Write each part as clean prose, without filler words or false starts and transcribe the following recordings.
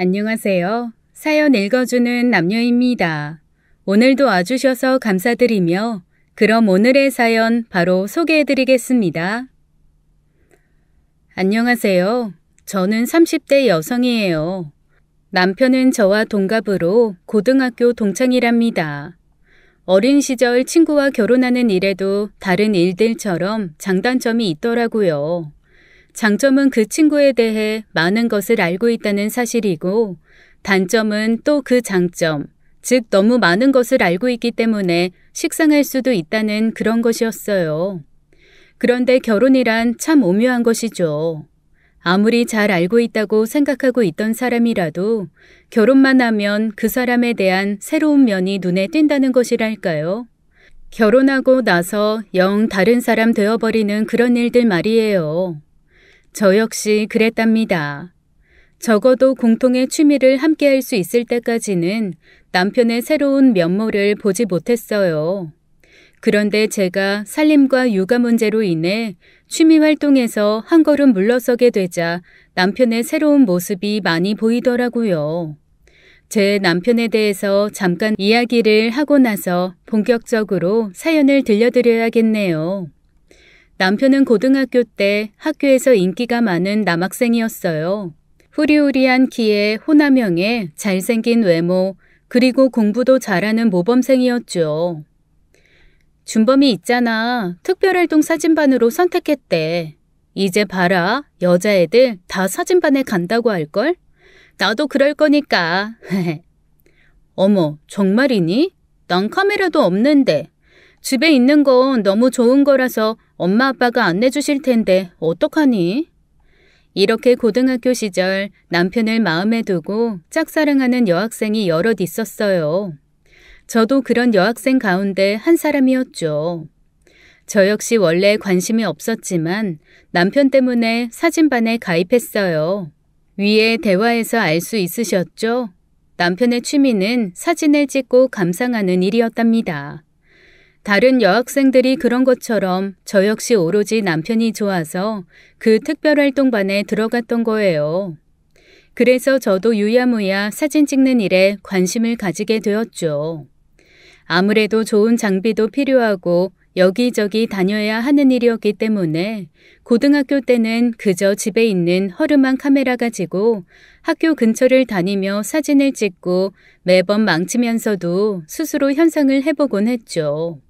안녕하세요. 사연 읽어주는 남녀입니다. 오늘도 와주셔서 감사드리며 그럼 오늘의 사연 바로 소개해드리겠습니다. 안녕하세요. 저는 30대 여성이에요. 남편은 저와 동갑으로 고등학교 동창이랍니다. 어린 시절 친구와 결혼하는 일에도 다른 일들처럼 장단점이 있더라고요. 장점은 그 친구에 대해 많은 것을 알고 있다는 사실이고, 단점은 또 그 장점, 즉 너무 많은 것을 알고 있기 때문에 식상할 수도 있다는 그런 것이었어요. 그런데 결혼이란 참 오묘한 것이죠. 아무리 잘 알고 있다고 생각하고 있던 사람이라도 결혼만 하면 그 사람에 대한 새로운 면이 눈에 띈다는 것이랄까요? 결혼하고 나서 영 다른 사람 되어버리는 그런 일들 말이에요. 저 역시 그랬답니다. 적어도 공통의 취미를 함께 할 수 있을 때까지는 남편의 새로운 면모를 보지 못했어요. 그런데 제가 살림과 육아 문제로 인해 취미 활동에서 한 걸음 물러서게 되자 남편의 새로운 모습이 많이 보이더라고요. 제 남편에 대해서 잠깐 이야기를 하고 나서 본격적으로 사연을 들려드려야겠네요. 남편은 고등학교 때 학교에서 인기가 많은 남학생이었어요. 후리후리한 키에 호남형에 잘생긴 외모, 그리고 공부도 잘하는 모범생이었죠. 준범이 있잖아. 특별활동 사진반으로 선택했대. 이제 봐라. 여자애들 다 사진반에 간다고 할걸? 나도 그럴 거니까. 어머, 정말이니? 난 카메라도 없는데. 집에 있는 건 너무 좋은 거라서 엄마 아빠가 안 내주실 텐데 어떡하니? 이렇게 고등학교 시절 남편을 마음에 두고 짝사랑하는 여학생이 여럿 있었어요. 저도 그런 여학생 가운데 한 사람이었죠. 저 역시 원래 관심이 없었지만 남편 때문에 사진반에 가입했어요. 위에 대화에서 알 수 있으셨죠? 남편의 취미는 사진을 찍고 감상하는 일이었답니다. 다른 여학생들이 그런 것처럼 저 역시 오로지 남편이 좋아서 그 특별활동반에 들어갔던 거예요. 그래서 저도 유야무야 사진 찍는 일에 관심을 가지게 되었죠. 아무래도 좋은 장비도 필요하고 여기저기 다녀야 하는 일이었기 때문에 고등학교 때는 그저 집에 있는 허름한 카메라 가지고 학교 근처를 다니며 사진을 찍고 매번 망치면서도 스스로 현상을 해보곤 했죠.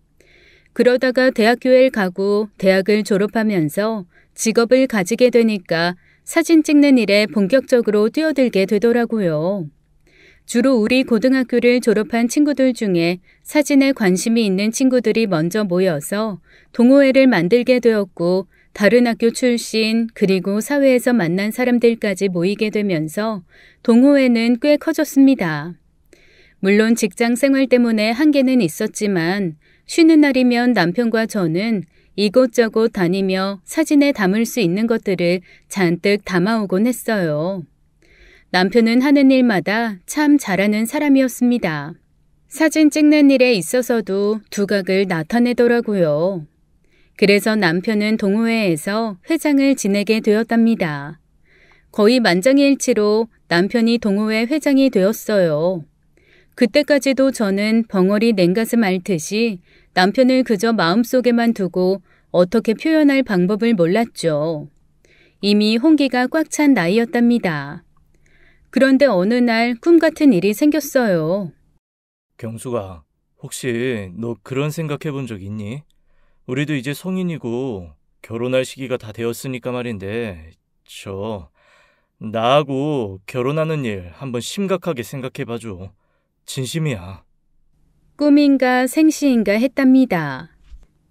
그러다가 대학교에 가고 대학을 졸업하면서 직업을 가지게 되니까 사진 찍는 일에 본격적으로 뛰어들게 되더라고요. 주로 우리 고등학교를 졸업한 친구들 중에 사진에 관심이 있는 친구들이 먼저 모여서 동호회를 만들게 되었고, 다른 학교 출신 그리고 사회에서 만난 사람들까지 모이게 되면서 동호회는 꽤 커졌습니다. 물론 직장 생활 때문에 한계는 있었지만 쉬는 날이면 남편과 저는 이곳저곳 다니며 사진에 담을 수 있는 것들을 잔뜩 담아오곤 했어요. 남편은 하는 일마다 참 잘하는 사람이었습니다. 사진 찍는 일에 있어서도 두각을 나타내더라고요. 그래서 남편은 동호회에서 회장을 지내게 되었답니다. 거의 만장일치로 남편이 동호회 회장이 되었어요. 그때까지도 저는 벙어리 냉가슴 앓듯이 남편을 그저 마음속에만 두고 어떻게 표현할 방법을 몰랐죠. 이미 홍기가 꽉 찬 나이였답니다. 그런데 어느 날 꿈 같은 일이 생겼어요. 경수가, 혹시 너 그런 생각해 본 적 있니? 우리도 이제 성인이고 결혼할 시기가 다 되었으니까 말인데, 나하고 결혼하는 일 한번 심각하게 생각해 봐줘. 진심이야. 꿈인가 생시인가 했답니다.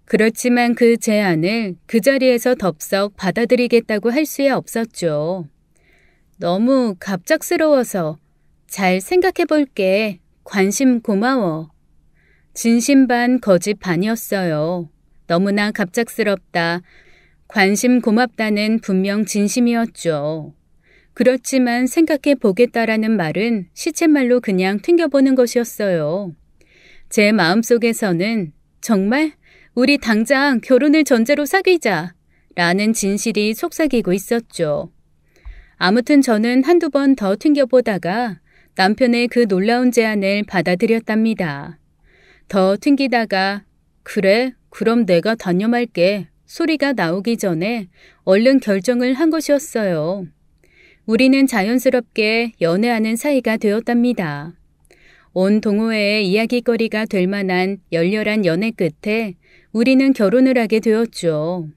그렇지만 그 제안을 그 자리에서 덥석 받아들이겠다고 할 수야 없었죠. 너무 갑작스러워서 잘 생각해 볼게. 관심 고마워. 진심 반 거짓 반이었어요. 너무나 갑작스럽다. 관심 고맙다는 분명 진심이었죠. 그렇지만 생각해 보겠다라는 말은 시쳇말로 그냥 튕겨보는 것이었어요. 제 마음속에서는 정말 우리 당장 결혼을 전제로 사귀자 라는 진실이 속삭이고 있었죠. 아무튼 저는 한두 번 더 튕겨보다가 남편의 그 놀라운 제안을 받아들였답니다. 더 튕기다가 그래, 그럼 내가 단념할게 소리가 나오기 전에 얼른 결정을 한 것이었어요. 우리는 자연스럽게 연애하는 사이가 되었답니다. 온 동호회의 이야기거리가 될 만한 열렬한 연애 끝에 우리는 결혼을 하게 되었죠.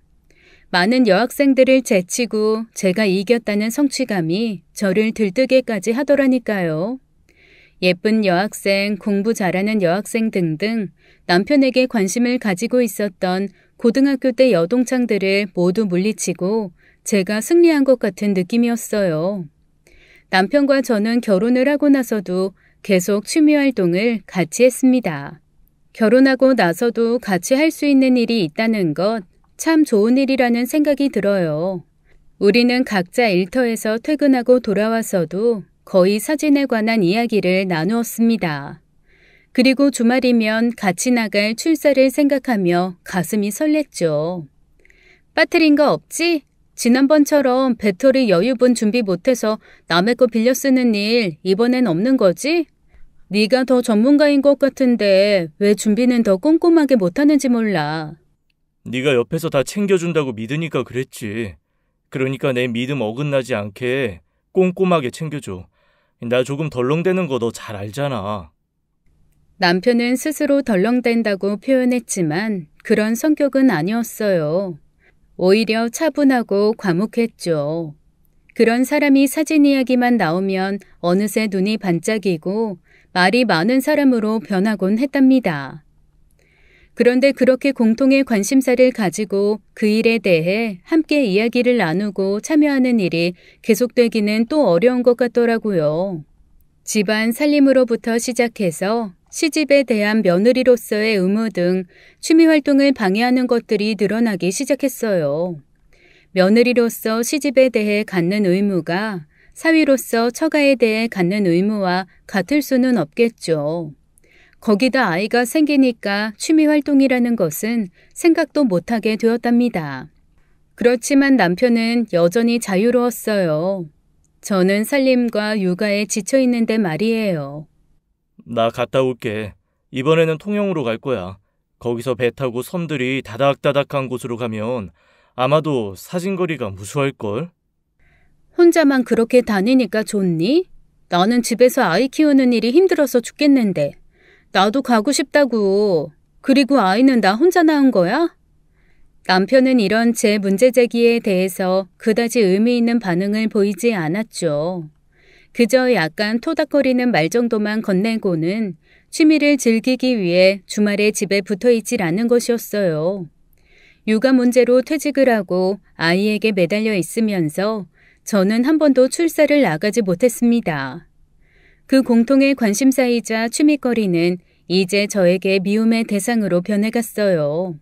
많은 여학생들을 제치고 제가 이겼다는 성취감이 저를 들뜨게까지 하더라니까요. 예쁜 여학생, 공부 잘하는 여학생 등등 남편에게 관심을 가지고 있었던 고등학교 때 여동창들을 모두 물리치고 제가 승리한 것 같은 느낌이었어요. 남편과 저는 결혼을 하고 나서도 계속 취미활동을 같이 했습니다. 결혼하고 나서도 같이 할 수 있는 일이 있다는 것 참 좋은 일이라는 생각이 들어요. 우리는 각자 일터에서 퇴근하고 돌아와서도 거의 사진에 관한 이야기를 나누었습니다. 그리고 주말이면 같이 나갈 출사를 생각하며 가슴이 설렜죠. 빠뜨린 거 없지? 지난번처럼 배터리 여유분 준비 못해서 남의 거 빌려 쓰는 일 이번엔 없는 거지? 네가 더 전문가인 것 같은데 왜 준비는 더 꼼꼼하게 못하는지 몰라. 네가 옆에서 다 챙겨준다고 믿으니까 그랬지. 그러니까 내 믿음 어긋나지 않게 꼼꼼하게 챙겨줘. 나 조금 덜렁대는 거 너 잘 알잖아. 남편은 스스로 덜렁댄다고 표현했지만 그런 성격은 아니었어요. 오히려 차분하고 과묵했죠. 그런 사람이 사진 이야기만 나오면 어느새 눈이 반짝이고 말이 많은 사람으로 변하곤 했답니다. 그런데 그렇게 공통의 관심사를 가지고 그 일에 대해 함께 이야기를 나누고 참여하는 일이 계속되기는 또 어려운 것 같더라고요. 집안 살림으로부터 시작해서 시집에 대한 며느리로서의 의무 등 취미활동을 방해하는 것들이 늘어나기 시작했어요. 며느리로서 시집에 대해 갖는 의무가 사위로서 처가에 대해 갖는 의무와 같을 수는 없겠죠. 거기다 아이가 생기니까 취미활동이라는 것은 생각도 못하게 되었답니다. 그렇지만 남편은 여전히 자유로웠어요. 저는 살림과 육아에 지쳐있는데 말이에요. 나 갔다 올게. 이번에는 통영으로 갈 거야. 거기서 배 타고 섬들이 다닥다닥한 곳으로 가면 아마도 사진거리가 무수할걸? 혼자만 그렇게 다니니까 좋니? 나는 집에서 아이 키우는 일이 힘들어서 죽겠는데. 나도 가고 싶다고. 그리고 아이는 나 혼자 낳은 거야? 남편은 이런 제 문제 제기에 대해서 그다지 의미 있는 반응을 보이지 않았죠. 그저 약간 토닥거리는 말 정도만 건네고는 취미를 즐기기 위해 주말에 집에 붙어있질 않은 것이었어요. 육아 문제로 퇴직을 하고 아이에게 매달려 있으면서 저는 한 번도 출사를 나가지 못했습니다. 그 공통의 관심사이자 취미거리는 이제 저에게 미움의 대상으로 변해갔어요.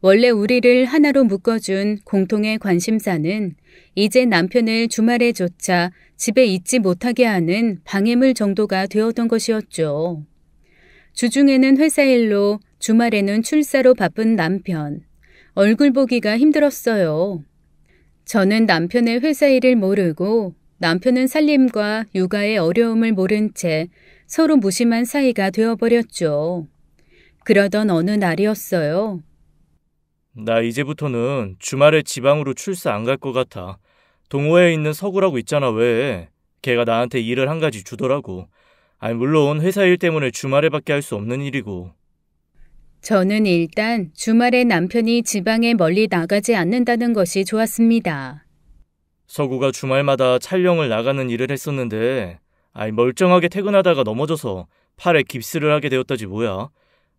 원래 우리를 하나로 묶어준 공통의 관심사는 이제 남편을 주말에조차 집에 있지 못하게 하는 방해물 정도가 되었던 것이었죠. 주중에는 회사 일로, 주말에는 출사로 바쁜 남편. 얼굴 보기가 힘들었어요. 저는 남편의 회사 일을 모르고 남편은 살림과 육아의 어려움을 모른 채 서로 무심한 사이가 되어버렸죠. 그러던 어느 날이었어요. 나 이제부터는 주말에 지방으로 출사 안 갈 것 같아. 동호회에 있는 서구라고 있잖아, 왜. 걔가 나한테 일을 한 가지 주더라고. 아니, 물론 회사 일 때문에 주말에밖에 할 수 없는 일이고. 저는 일단 주말에 남편이 지방에 멀리 나가지 않는다는 것이 좋았습니다. 서구가 주말마다 촬영을 나가는 일을 했었는데 멀쩡하게 퇴근하다가 넘어져서 팔에 깁스를 하게 되었다지 뭐야.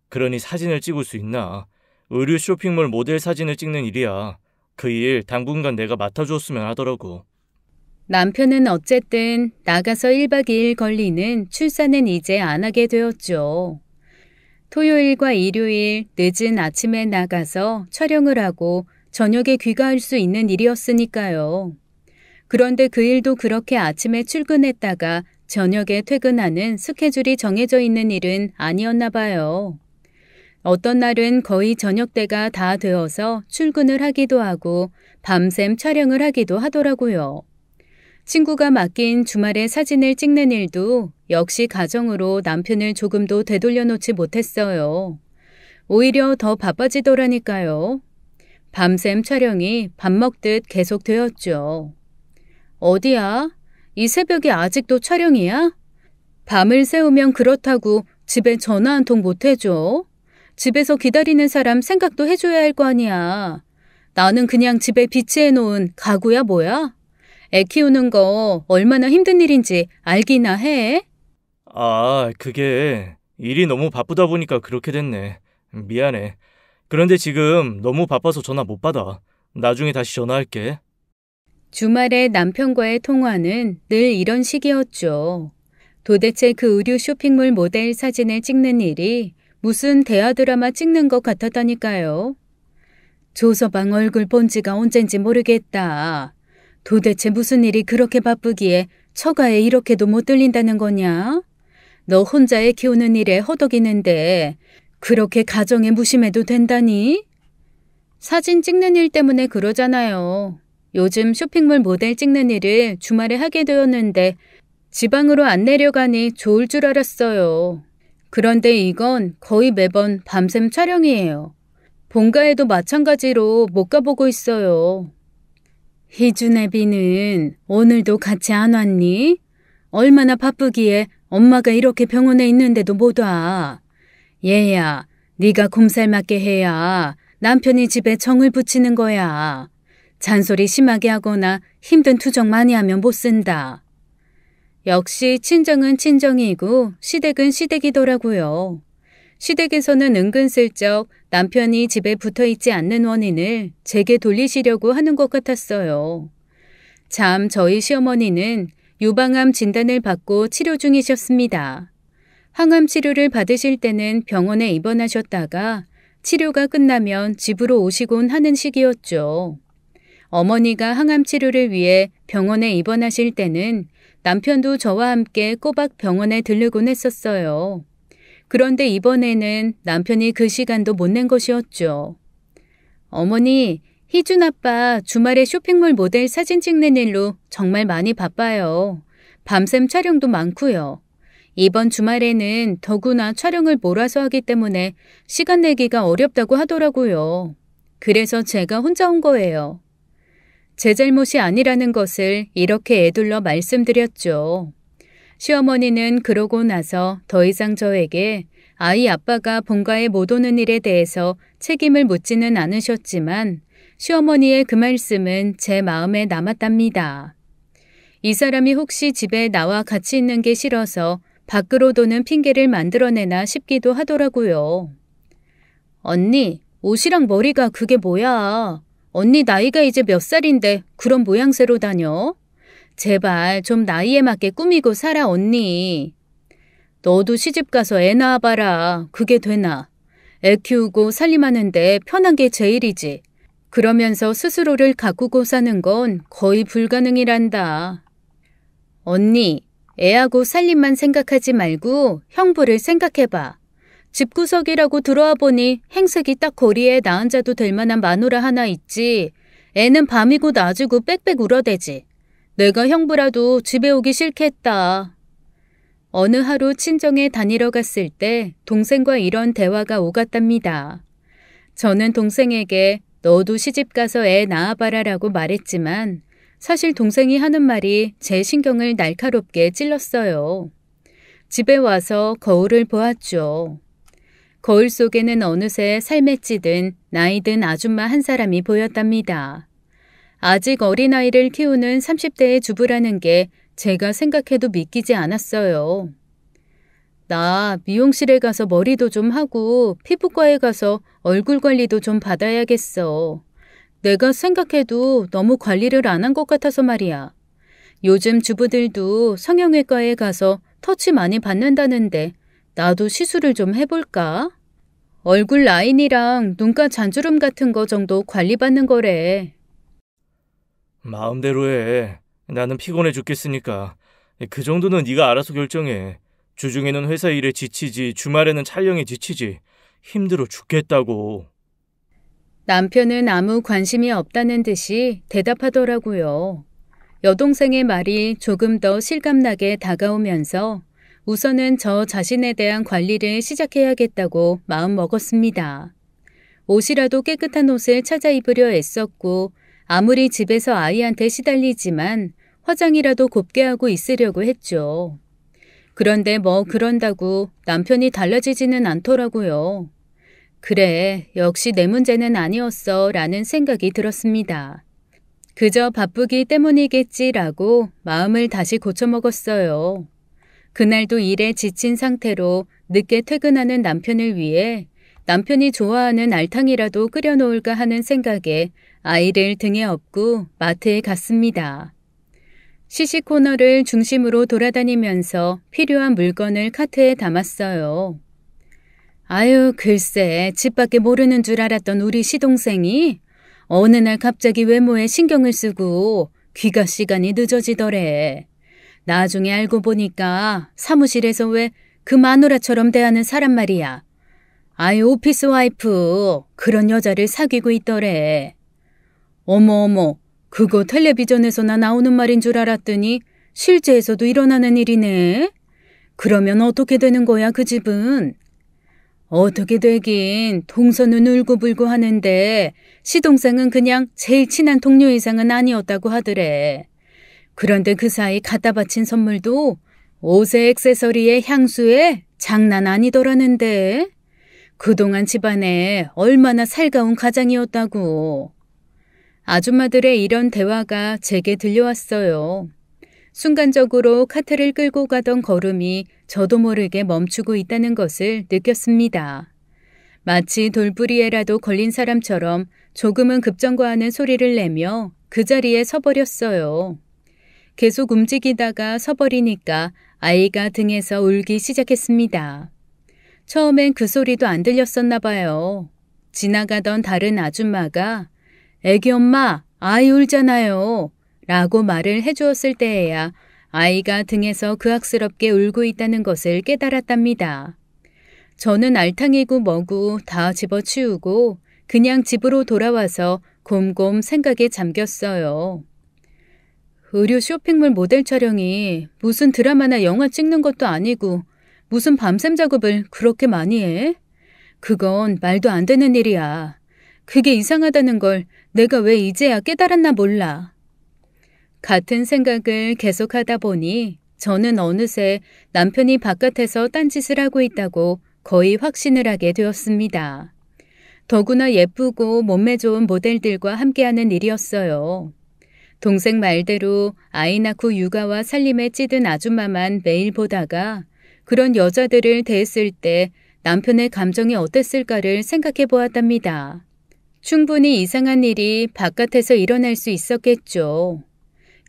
그러니 사진을 찍을 수 있나. 의류 쇼핑몰 모델 사진을 찍는 일이야. 그 일 당분간 내가 맡아주었으면 하더라고. 남편은 어쨌든 나가서 1박 2일 걸리는 출사는 이제 안 하게 되었죠. 토요일과 일요일 늦은 아침에 나가서 촬영을 하고 저녁에 귀가할 수 있는 일이었으니까요. 그런데 그 일도 그렇게 아침에 출근했다가 저녁에 퇴근하는 스케줄이 정해져 있는 일은 아니었나 봐요. 어떤 날은 거의 저녁때가 다 되어서 출근을 하기도 하고 밤샘 촬영을 하기도 하더라고요. 친구가 맡긴 주말에 사진을 찍는 일도 역시 가정으로 남편을 조금도 되돌려 놓지 못했어요. 오히려 더 바빠지더라니까요. 밤샘 촬영이 밥 먹듯 계속되었죠. 어디야? 이 새벽에 아직도 촬영이야? 밤을 새우면 그렇다고 집에 전화 한 통 못 해줘? 집에서 기다리는 사람 생각도 해줘야 할 거 아니야. 나는 그냥 집에 비치해 놓은 가구야 뭐야? 애 키우는 거 얼마나 힘든 일인지 알기나 해? 그게 일이 너무 바쁘다 보니까 그렇게 됐네. 미안해. 그런데 지금 너무 바빠서 전화 못 받아. 나중에 다시 전화할게. 주말에 남편과의 통화는 늘 이런 식이었죠. 도대체 그 의류 쇼핑몰 모델 사진을 찍는 일이 무슨 대하 드라마 찍는 것 같았다니까요. 조서방 얼굴 본 지가 언젠지 모르겠다. 도대체 무슨 일이 그렇게 바쁘기에 처가에 이렇게도 못 들린다는 거냐? 너 혼자 애 키우는 일에 허덕이는데 그렇게 가정에 무심해도 된다니? 사진 찍는 일 때문에 그러잖아요. 요즘 쇼핑몰 모델 찍는 일을 주말에 하게 되었는데 지방으로 안 내려가니 좋을 줄 알았어요. 그런데 이건 거의 매번 밤샘 촬영이에요. 본가에도 마찬가지로 못 가보고 있어요. 희준애비는 오늘도 같이 안 왔니? 얼마나 바쁘기에 엄마가 이렇게 병원에 있는데도 못 와. 얘야, 네가 곰살 맞게 해야 남편이 집에 정을 붙이는 거야. 잔소리 심하게 하거나 힘든 투정 많이 하면 못 쓴다. 역시 친정은 친정이고 시댁은 시댁이더라고요. 시댁에서는 은근슬쩍 남편이 집에 붙어있지 않는 원인을 제게 돌리시려고 하는 것 같았어요. 참 저희 시어머니는 유방암 진단을 받고 치료 중이셨습니다. 항암 치료를 받으실 때는 병원에 입원하셨다가 치료가 끝나면 집으로 오시곤 하는 시기였죠. 어머니가 항암 치료를 위해 병원에 입원하실 때는 남편도 저와 함께 꼬박 병원에 들르곤 했었어요. 그런데 이번에는 남편이 그 시간도 못 낸 것이었죠. 어머니, 희준 아빠 주말에 쇼핑몰 모델 사진 찍는 일로 정말 많이 바빠요. 밤샘 촬영도 많고요. 이번 주말에는 더구나 촬영을 몰아서 하기 때문에 시간 내기가 어렵다고 하더라고요. 그래서 제가 혼자 온 거예요. 제 잘못이 아니라는 것을 이렇게 애둘러 말씀드렸죠. 시어머니는 그러고 나서 더 이상 저에게 아이 아빠가 본가에 못 오는 일에 대해서 책임을 묻지는 않으셨지만 시어머니의 그 말씀은 제 마음에 남았답니다. 이 사람이 혹시 집에 나와 같이 있는 게 싫어서 밖으로 도는 핑계를 만들어내나 싶기도 하더라고요. 언니, 옷이랑 머리가 그게 뭐야? 언니 나이가 이제 몇 살인데 그런 모양새로 다녀? 제발 좀 나이에 맞게 꾸미고 살아 언니. 너도 시집가서 애 낳아봐라. 그게 되나? 애 키우고 살림하는데 편한 게 제일이지. 그러면서 스스로를 가꾸고 사는 건 거의 불가능이란다. 언니, 애하고 살림만 생각하지 말고 형부를 생각해봐. 집구석이라고 들어와 보니 행색이 딱 거리에 나 앉아도 될 만한 마누라 하나 있지. 애는 밤이고 낮이고 빽빽 울어대지. 내가 형부라도 집에 오기 싫겠다. 어느 하루 친정에 다니러 갔을 때 동생과 이런 대화가 오갔답니다. 저는 동생에게 너도 시집가서 애 낳아봐라라고 말했지만 사실 동생이 하는 말이 제 신경을 날카롭게 찔렀어요. 집에 와서 거울을 보았죠. 거울 속에는 어느새 삶에 찌든 나이든 아줌마 한 사람이 보였답니다. 아직 어린아이를 키우는 30대의 주부라는 게 제가 생각해도 믿기지 않았어요. 나 미용실에 가서 머리도 좀 하고 피부과에 가서 얼굴 관리도 좀 받아야겠어. 내가 생각해도 너무 관리를 안 한 것 같아서 말이야. 요즘 주부들도 성형외과에 가서 터치 많이 받는다는데 나도 시술을 좀 해볼까? 얼굴 라인이랑 눈가 잔주름 같은 거 정도 관리받는 거래. 마음대로 해. 나는 피곤해 죽겠으니까. 그 정도는 네가 알아서 결정해. 주중에는 회사 일에 지치지, 주말에는 촬영에 지치지. 힘들어 죽겠다고. 남편은 아무 관심이 없다는 듯이 대답하더라고요. 여동생의 말이 조금 더 실감나게 다가오면서 우선은 저 자신에 대한 관리를 시작해야겠다고 마음먹었습니다. 옷이라도 깨끗한 옷을 찾아 입으려 애썼고 아무리 집에서 아이한테 시달리지만 화장이라도 곱게 하고 있으려고 했죠. 그런데 뭐 그런다고 남편이 달라지지는 않더라고요. 그래, 역시 내 문제는 아니었어 라는 생각이 들었습니다. 그저 바쁘기 때문이겠지라고 마음을 다시 고쳐먹었어요. 그날도 일에 지친 상태로 늦게 퇴근하는 남편을 위해 남편이 좋아하는 알탕이라도 끓여놓을까 하는 생각에 아이를 등에 업고 마트에 갔습니다. 시식 코너를 중심으로 돌아다니면서 필요한 물건을 카트에 담았어요. 아유, 글쎄, 집 밖에 모르는 줄 알았던 우리 시동생이 어느 날 갑자기 외모에 신경을 쓰고 귀가 시간이 늦어지더래. 나중에 알고 보니까 사무실에서 왜 그 마누라처럼 대하는 사람 말이야. 아유, 오피스 와이프, 그런 여자를 사귀고 있더래. 어머, 그거 텔레비전에서나 나오는 말인 줄 알았더니 실제에서도 일어나는 일이네. 그러면 어떻게 되는 거야, 그 집은? 어떻게 되긴 동서는 울고불고 하는데 시동생은 그냥 제일 친한 동료 이상은 아니었다고 하더래. 그런데 그 사이 갖다 바친 선물도 옷에 액세서리에 향수에 장난 아니더라는데. 그동안 집안에 얼마나 살가운 가장이었다고. 아줌마들의 이런 대화가 제게 들려왔어요. 순간적으로 카트를 끌고 가던 걸음이 저도 모르게 멈추고 있다는 것을 느꼈습니다. 마치 돌부리에라도 걸린 사람처럼 조금은 급정거하는 소리를 내며 그 자리에 서버렸어요. 계속 움직이다가 서버리니까 아이가 등에서 울기 시작했습니다. 처음엔 그 소리도 안 들렸었나 봐요. 지나가던 다른 아줌마가 애기 엄마, 아이 울잖아요. 라고 말을 해주었을 때에야 아이가 등에서 그악스럽게 울고 있다는 것을 깨달았답니다. 저는 알탕이고 뭐고 다 집어치우고 그냥 집으로 돌아와서 곰곰 생각에 잠겼어요. 의류 쇼핑몰 모델 촬영이 무슨 드라마나 영화 찍는 것도 아니고 무슨 밤샘 작업을 그렇게 많이 해? 그건 말도 안 되는 일이야. 그게 이상하다는 걸 내가 왜 이제야 깨달았나 몰라. 같은 생각을 계속하다 보니 저는 어느새 남편이 바깥에서 딴짓을 하고 있다고 거의 확신을 하게 되었습니다. 더구나 예쁘고 몸매 좋은 모델들과 함께하는 일이었어요. 동생 말대로 아이 낳고 육아와 살림에 찌든 아줌마만 매일 보다가 그런 여자들을 대했을 때 남편의 감정이 어땠을까를 생각해 보았답니다. 충분히 이상한 일이 바깥에서 일어날 수 있었겠죠.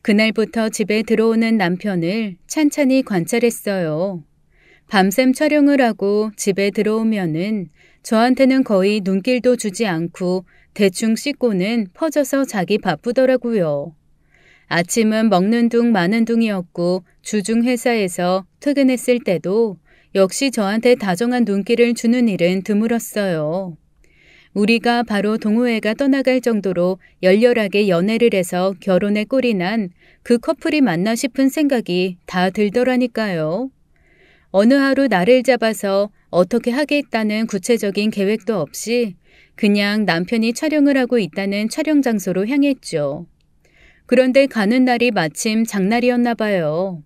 그날부터 집에 들어오는 남편을 찬찬히 관찰했어요. 밤샘 촬영을 하고 집에 들어오면은 저한테는 거의 눈길도 주지 않고 대충 씻고는 퍼져서 자기 바쁘더라고요. 아침은 먹는 둥 마는 둥이었고 주중 회사에서 퇴근했을 때도 역시 저한테 다정한 눈길을 주는 일은 드물었어요. 우리가 바로 동호회가 떠나갈 정도로 열렬하게 연애를 해서 결혼에 꼴이 난 그 커플이 맞나 싶은 생각이 다 들더라니까요. 어느 하루 날을 잡아서 어떻게 하겠다는 구체적인 계획도 없이 그냥 남편이 촬영을 하고 있다는 촬영 장소로 향했죠. 그런데 가는 날이 마침 장날이었나 봐요.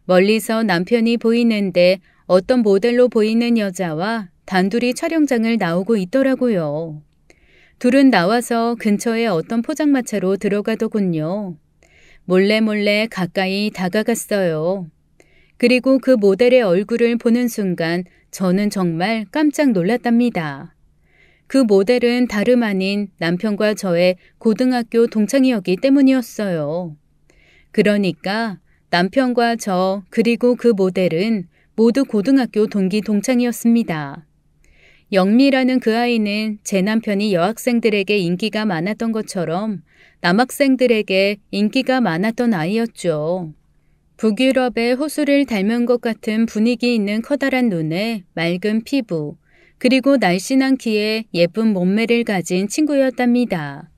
멀리서 남편이 보이는데 어떤 모델로 보이는 여자와 단둘이 촬영장을 나오고 있더라고요. 둘은 나와서 근처에 어떤 포장마차로 들어가더군요. 몰래 가까이 다가갔어요. 그리고 그 모델의 얼굴을 보는 순간 저는 정말 깜짝 놀랐답니다. 그 모델은 다름 아닌 남편과 저의 고등학교 동창이었기 때문이었어요. 그러니까 남편과 저 그리고 그 모델은 모두 고등학교 동기 동창이었습니다. 영미라는 그 아이는 제 남편이 여학생들에게 인기가 많았던 것처럼 남학생들에게 인기가 많았던 아이였죠. 북유럽의 호수를 닮은 것 같은 분위기 있는 커다란 눈에 맑은 피부, 그리고 날씬한 키에 예쁜 몸매를 가진 친구였답니다.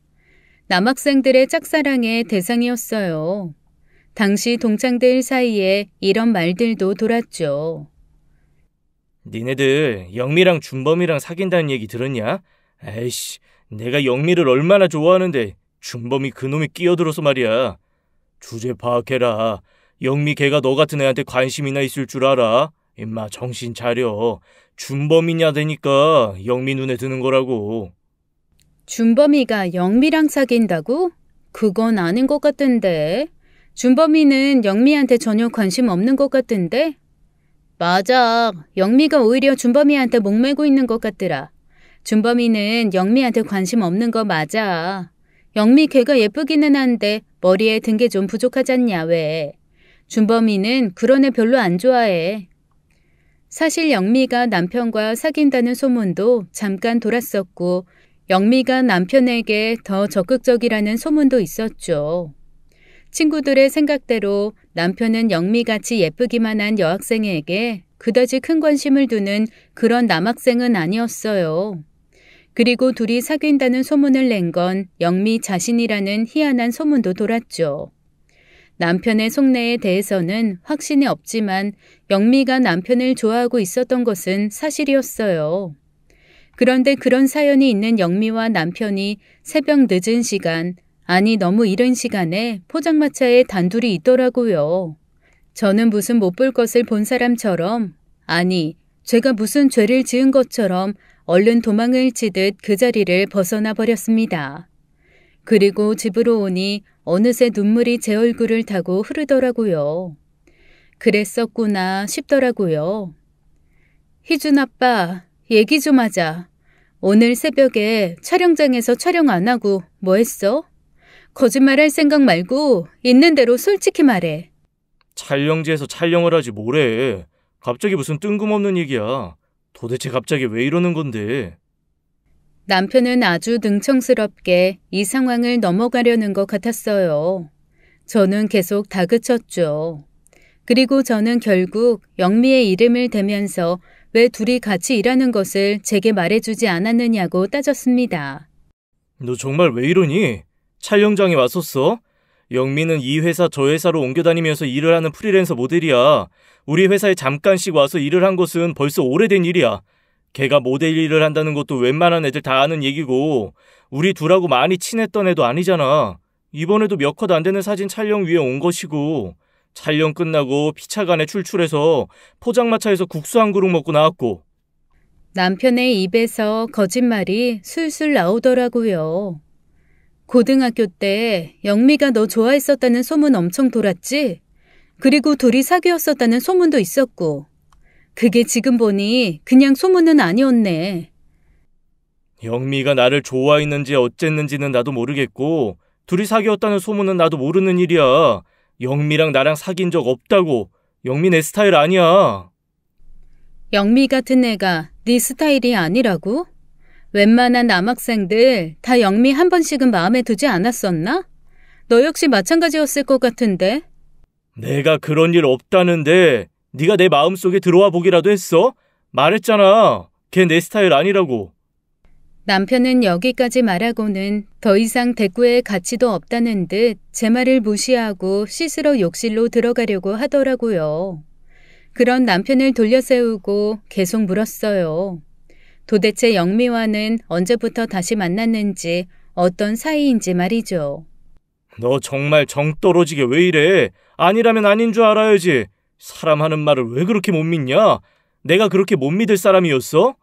남학생들의 짝사랑의 대상이었어요. 당시 동창들 사이에 이런 말들도 돌았죠. 니네들 영미랑 준범이랑 사귄다는 얘기 들었냐? 에이씨, 내가 영미를 얼마나 좋아하는데 준범이 그놈이 끼어들어서 말이야. 주제 파악해라. 영미 걔가 너 같은 애한테 관심이나 있을 줄 알아? 임마 정신 차려. 준범이냐 되니까 영미 눈에 드는 거라고. 준범이가 영미랑 사귄다고? 그건 아닌 것 같던데. 준범이는 영미한테 전혀 관심 없는 것 같던데? 맞아. 영미가 오히려 준범이한테 목매고 있는 것 같더라. 준범이는 영미한테 관심 없는 거 맞아. 영미 걔가 예쁘기는 한데 머리에 든 게 좀 부족하잖냐 왜. 준범이는 그런 애 별로 안 좋아해. 사실 영미가 남편과 사귄다는 소문도 잠깐 돌았었고 영미가 남편에게 더 적극적이라는 소문도 있었죠. 친구들의 생각대로 남편은 영미같이 예쁘기만 한 여학생에게 그다지 큰 관심을 두는 그런 남학생은 아니었어요. 그리고 둘이 사귄다는 소문을 낸 건 영미 자신이라는 희한한 소문도 돌았죠. 남편의 속내에 대해서는 확신이 없지만 영미가 남편을 좋아하고 있었던 것은 사실이었어요. 그런데 그런 사연이 있는 영미와 남편이 새벽 늦은 시간, 아니 너무 이른 시간에 포장마차에 단둘이 있더라고요. 저는 무슨 못 볼 것을 본 사람처럼, 아니 제가 무슨 죄를 지은 것처럼 얼른 도망을 치듯 그 자리를 벗어나 버렸습니다. 그리고 집으로 오니 어느새 눈물이 제 얼굴을 타고 흐르더라고요. 그랬었구나 싶더라고요. 희준 아빠, 얘기 좀 하자. 오늘 새벽에 촬영장에서 촬영 안 하고 뭐 했어? 거짓말할 생각 말고 있는 대로 솔직히 말해. 촬영지에서 촬영을 하지 뭐래. 갑자기 무슨 뜬금없는 얘기야. 도대체 갑자기 왜 이러는 건데. 남편은 아주 능청스럽게 이 상황을 넘어가려는 것 같았어요. 저는 계속 다그쳤죠. 그리고 저는 결국 영미의 이름을 대면서 왜 둘이 같이 일하는 것을 제게 말해주지 않았느냐고 따졌습니다. 너 정말 왜 이러니? 촬영장에 왔었어? 영미는 이 회사 저 회사로 옮겨 다니면서 일을 하는 프리랜서 모델이야. 우리 회사에 잠깐씩 와서 일을 한 것은 벌써 오래된 일이야. 걔가 모델 일을 한다는 것도 웬만한 애들 다 아는 얘기고 우리 둘하고 많이 친했던 애도 아니잖아. 이번에도 몇 컷 안 되는 사진 촬영 위해 온 것이고 촬영 끝나고 피차간에 출출해서 포장마차에서 국수 한 그릇 먹고 나왔고. 남편의 입에서 거짓말이 술술 나오더라고요. 고등학교 때 영미가 너 좋아했었다는 소문 엄청 돌았지? 그리고 둘이 사귀었었다는 소문도 있었고. 그게 지금 보니 그냥 소문은 아니었네. 영미가 나를 좋아했는지 어쨌는지는 나도 모르겠고 둘이 사귀었다는 소문은 나도 모르는 일이야. 영미랑 나랑 사귄 적 없다고. 영미 내 스타일 아니야. 영미 같은 애가 네 스타일이 아니라고? 웬만한 남학생들 다 영미 한 번씩은 마음에 두지 않았었나? 너 역시 마찬가지였을 것 같은데. 내가 그런 일 없다는데 네가 내 마음속에 들어와 보기라도 했어? 말했잖아. 걔 내 스타일 아니라고. 남편은 여기까지 말하고는 더 이상 대꾸의 가치도 없다는 듯 제 말을 무시하고 씻으러 욕실로 들어가려고 하더라고요. 그런 남편을 돌려세우고 계속 물었어요. 도대체 영미와는 언제부터 다시 만났는지 어떤 사이인지 말이죠. 너 정말 정 떨어지게 왜 이래? 아니라면 아닌 줄 알아야지. 사람 하는 말을 왜 그렇게 못 믿냐? 내가 그렇게 못 믿을 사람이었어?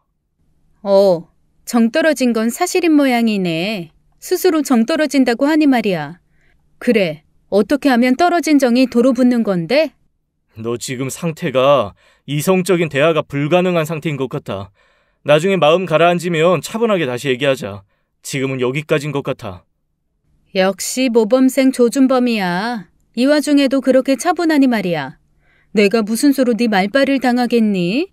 정 떨어진 건 사실인 모양이네. 스스로 정 떨어진다고 하니 말이야. 그래, 어떻게 하면 떨어진 정이 도로 붙는 건데? 너 지금 상태가 이성적인 대화가 불가능한 상태인 것 같아. 나중에 마음 가라앉으면 차분하게 다시 얘기하자. 지금은 여기까지인 것 같아. 역시 모범생 조준범이야. 이 와중에도 그렇게 차분하니 말이야. 내가 무슨 수로 네 말발을 당하겠니?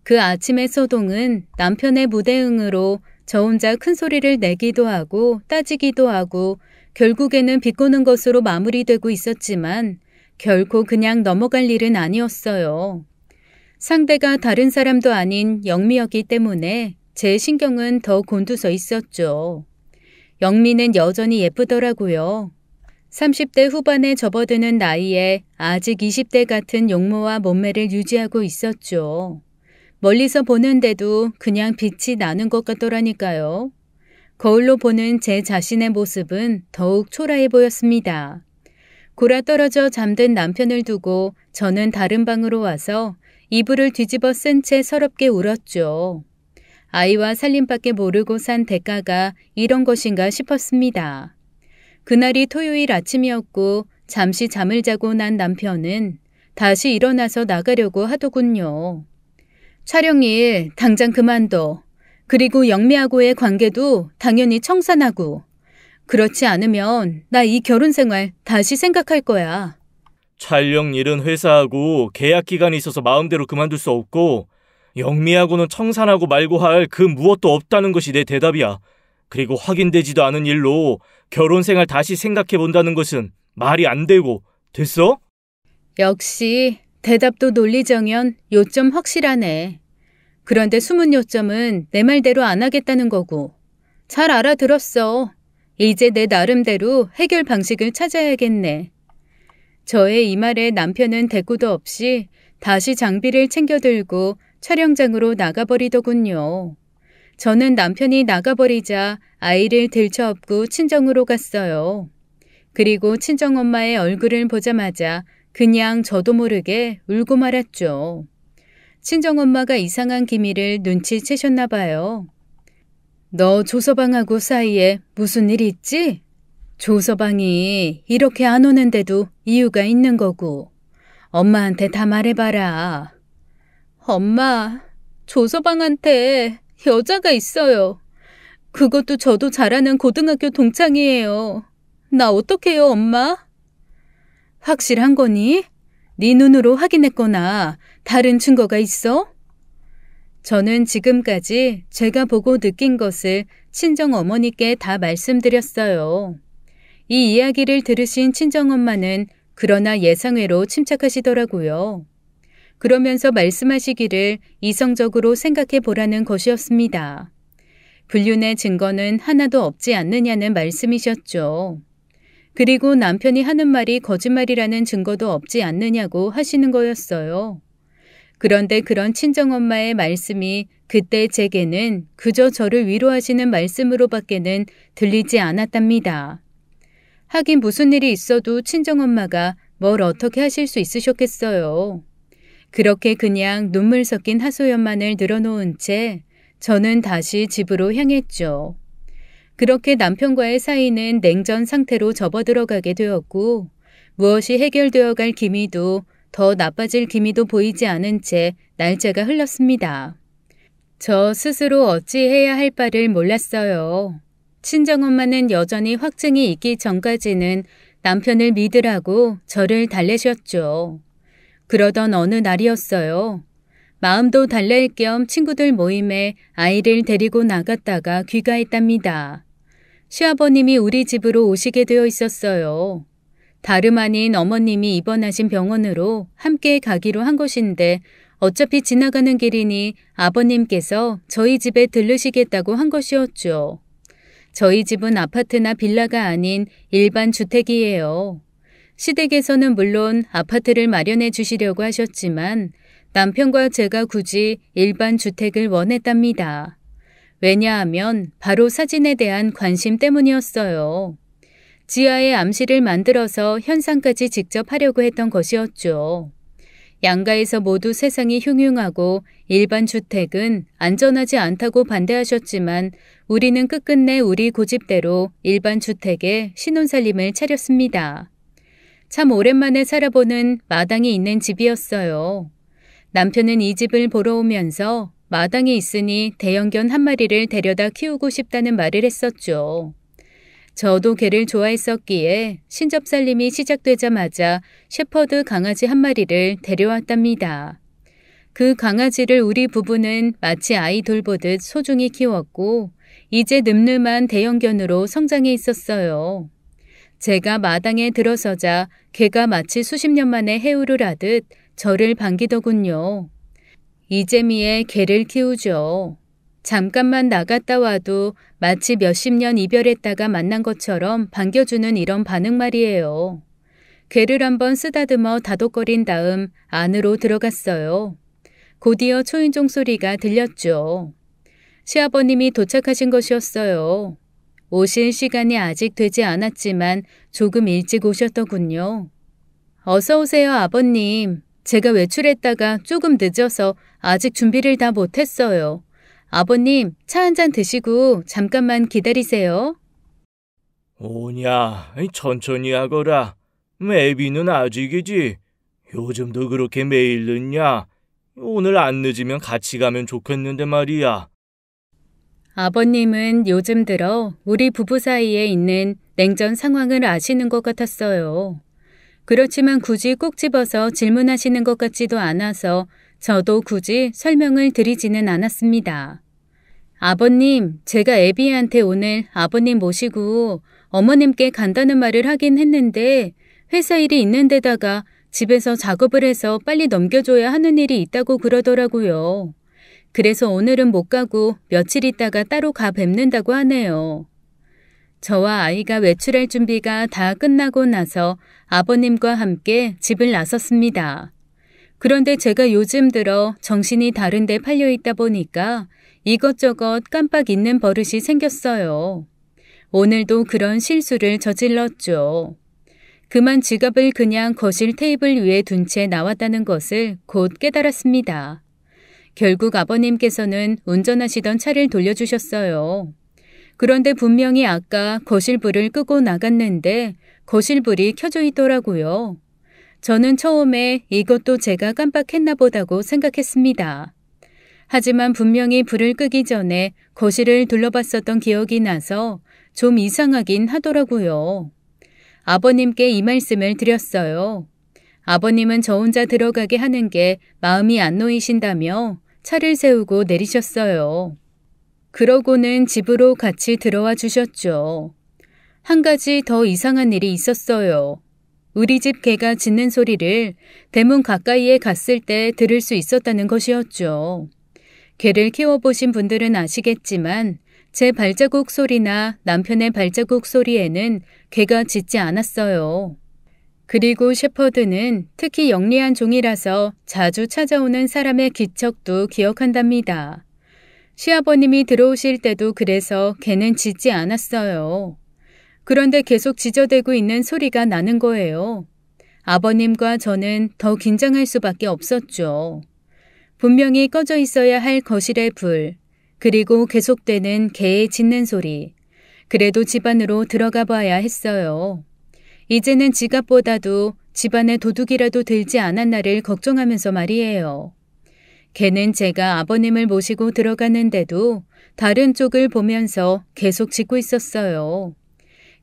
그 아침의 소동은 남편의 무대응으로 저 혼자 큰 소리를 내기도 하고 따지기도 하고 결국에는 비꼬는 것으로 마무리되고 있었지만 결코 그냥 넘어갈 일은 아니었어요. 상대가 다른 사람도 아닌 영미였기 때문에 제 신경은 더 곤두서 있었죠. 영미는 여전히 예쁘더라고요. 30대 후반에 접어드는 나이에 아직 20대 같은 용모와 몸매를 유지하고 있었죠. 멀리서 보는데도 그냥 빛이 나는 것 같더라니까요. 거울로 보는 제 자신의 모습은 더욱 초라해 보였습니다. 골아떨어져 잠든 남편을 두고 저는 다른 방으로 와서 이불을 뒤집어 쓴 채 서럽게 울었죠. 아이와 살림밖에 모르고 산 대가가 이런 것인가 싶었습니다. 그날이 토요일 아침이었고 잠시 잠을 자고 난 남편은 다시 일어나서 나가려고 하더군요. 촬영일 당장 그만둬. 그리고 영미하고의 관계도 당연히 청산하고. 그렇지 않으면 나 이 결혼 생활 다시 생각할 거야. 촬영 일은 회사하고 계약 기간이 있어서 마음대로 그만둘 수 없고 영미하고는 청산하고 말고 할 그 무엇도 없다는 것이 내 대답이야. 그리고 확인되지도 않은 일로 결혼 생활 다시 생각해 본다는 것은 말이 안 되고. 됐어? 역시 대답도 논리정연, 요점 확실하네. 그런데 숨은 요점은 내 말대로 안 하겠다는 거고. 잘 알아들었어. 이제 내 나름대로 해결 방식을 찾아야겠네. 저의 이 말에 남편은 대꾸도 없이 다시 장비를 챙겨 들고 촬영장으로 나가버리더군요. 저는 남편이 나가버리자 아이를 들쳐업고 친정으로 갔어요. 그리고 친정엄마의 얼굴을 보자마자 그냥 저도 모르게 울고 말았죠. 친정엄마가 이상한 기미를 눈치채셨나 봐요. 너 조서방하고 사이에 무슨 일 있지? 조서방이 이렇게 안 오는데도 이유가 있는 거고. 엄마한테 다 말해봐라. 엄마, 조서방한테 여자가 있어요. 그것도 저도 잘 아는 고등학교 동창이에요. 나 어떡해요, 엄마? 확실한 거니? 네 눈으로 확인했거나 다른 증거가 있어? 저는 지금까지 제가 보고 느낀 것을 친정어머니께 다 말씀드렸어요. 이 이야기를 들으신 친정엄마는 그러나 예상외로 침착하시더라고요. 그러면서 말씀하시기를 이성적으로 생각해 보라는 것이었습니다. 불륜의 증거는 하나도 없지 않느냐는 말씀이셨죠. 그리고 남편이 하는 말이 거짓말이라는 증거도 없지 않느냐고 하시는 거였어요. 그런데 그런 친정엄마의 말씀이 그때 제게는 그저 저를 위로하시는 말씀으로밖에는 들리지 않았답니다. 하긴 무슨 일이 있어도 친정엄마가 뭘 어떻게 하실 수 있으셨겠어요. 그렇게 그냥 눈물 섞인 하소연만을 늘어놓은 채 저는 다시 집으로 향했죠. 그렇게 남편과의 사이는 냉전 상태로 접어들어가게 되었고 무엇이 해결되어 갈 기미도 더 나빠질 기미도 보이지 않은 채 날짜가 흘렀습니다. 저 스스로 어찌해야 할 바를 몰랐어요. 친정엄마는 여전히 확증이 있기 전까지는 남편을 믿으라고 저를 달래셨죠. 그러던 어느 날이었어요. 마음도 달랠 겸 친구들 모임에 아이를 데리고 나갔다가 귀가했답니다. 시아버님이 우리 집으로 오시게 되어 있었어요. 다름 아닌 어머님이 입원하신 병원으로 함께 가기로 한 것인데 어차피 지나가는 길이니 아버님께서 저희 집에 들르시겠다고 한 것이었죠. 저희 집은 아파트나 빌라가 아닌 일반 주택이에요. 시댁에서는 물론 아파트를 마련해 주시려고 하셨지만 남편과 제가 굳이 일반 주택을 원했답니다. 왜냐하면 바로 사진에 대한 관심 때문이었어요. 지하에 암실을 만들어서 현상까지 직접 하려고 했던 것이었죠. 양가에서 모두 세상이 흉흉하고 일반 주택은 안전하지 않다고 반대하셨지만 우리는 끝끝내 우리 고집대로 일반 주택에 신혼살림을 차렸습니다. 참 오랜만에 살아보는 마당이 있는 집이었어요. 남편은 이 집을 보러 오면서 마당이 있으니 대형견 한 마리를 데려다 키우고 싶다는 말을 했었죠. 저도 개를 좋아했었기에 신접살림이 시작되자마자 셰퍼드 강아지 한 마리를 데려왔답니다. 그 강아지를 우리 부부는 마치 아이 돌보듯 소중히 키웠고 이제 늠름한 대형견으로 성장해 있었어요. 제가 마당에 들어서자 개가 마치 수십 년 만에 해우를 하듯 저를 반기더군요. 이재미의 개를 키우죠. 잠깐만 나갔다 와도 마치 몇십 년 이별했다가 만난 것처럼 반겨주는 이런 반응 말이에요. 괴를 한번 쓰다듬어 다독거린 다음 안으로 들어갔어요. 곧이어 초인종 소리가 들렸죠. 시아버님이 도착하신 것이었어요. 오실 시간이 아직 되지 않았지만 조금 일찍 오셨더군요. 어서 오세요, 아버님. 제가 외출했다가 조금 늦어서 아직 준비를 다 못했어요. 아버님, 차 한잔 드시고 잠깐만 기다리세요. 오냐, 천천히 하거라. 애비는 아직이지. 요즘도 그렇게 매일 늦냐? 오늘 안 늦으면 같이 가면 좋겠는데 말이야. 아버님은 요즘 들어 우리 부부 사이에 있는 냉전 상황을 아시는 것 같았어요. 그렇지만 굳이 꼭 집어서 질문하시는 것 같지도 않아서 저도 굳이 설명을 드리지는 않았습니다. 아버님, 제가 애비한테 오늘 아버님 모시고 어머님께 간다는 말을 하긴 했는데 회사 일이 있는 데다가 집에서 작업을 해서 빨리 넘겨줘야 하는 일이 있다고 그러더라고요. 그래서 오늘은 못 가고 며칠 있다가 따로 가 뵙는다고 하네요. 저와 아이가 외출할 준비가 다 끝나고 나서 아버님과 함께 집을 나섰습니다. 그런데 제가 요즘 들어 정신이 다른 데 팔려 있다 보니까 이것저것 깜빡 잊는 버릇이 생겼어요. 오늘도 그런 실수를 저질렀죠. 그만 지갑을 그냥 거실 테이블 위에 둔 채 나왔다는 것을 곧 깨달았습니다. 결국 아버님께서는 운전하시던 차를 돌려주셨어요. 그런데 분명히 아까 거실 불을 끄고 나갔는데 거실 불이 켜져 있더라고요. 저는 처음에 이것도 제가 깜빡했나 보다고 생각했습니다. 하지만 분명히 불을 끄기 전에 거실을 둘러봤었던 기억이 나서 좀 이상하긴 하더라고요. 아버님께 이 말씀을 드렸어요. 아버님은 저 혼자 들어가게 하는 게 마음이 안 놓이신다며 차를 세우고 내리셨어요. 그러고는 집으로 같이 들어와 주셨죠. 한 가지 더 이상한 일이 있었어요. 우리 집 개가 짖는 소리를 대문 가까이에 갔을 때 들을 수 있었다는 것이었죠. 개를 키워보신 분들은 아시겠지만 제 발자국 소리나 남편의 발자국 소리에는 개가 짖지 않았어요. 그리고 셰퍼드는 특히 영리한 종이라서 자주 찾아오는 사람의 기척도 기억한답니다. 시아버님이 들어오실 때도 그래서 개는 짖지 않았어요. 그런데 계속 짖어대고 있는 소리가 나는 거예요. 아버님과 저는 더 긴장할 수밖에 없었죠. 분명히 꺼져 있어야 할 거실의 불, 그리고 계속되는 개의 짖는 소리. 그래도 집 안으로 들어가 봐야 했어요. 이제는 지갑보다도 집안에 도둑이라도 들지 않았나를 걱정하면서 말이에요. 개는 제가 아버님을 모시고 들어가는데도 다른 쪽을 보면서 계속 짖고 있었어요.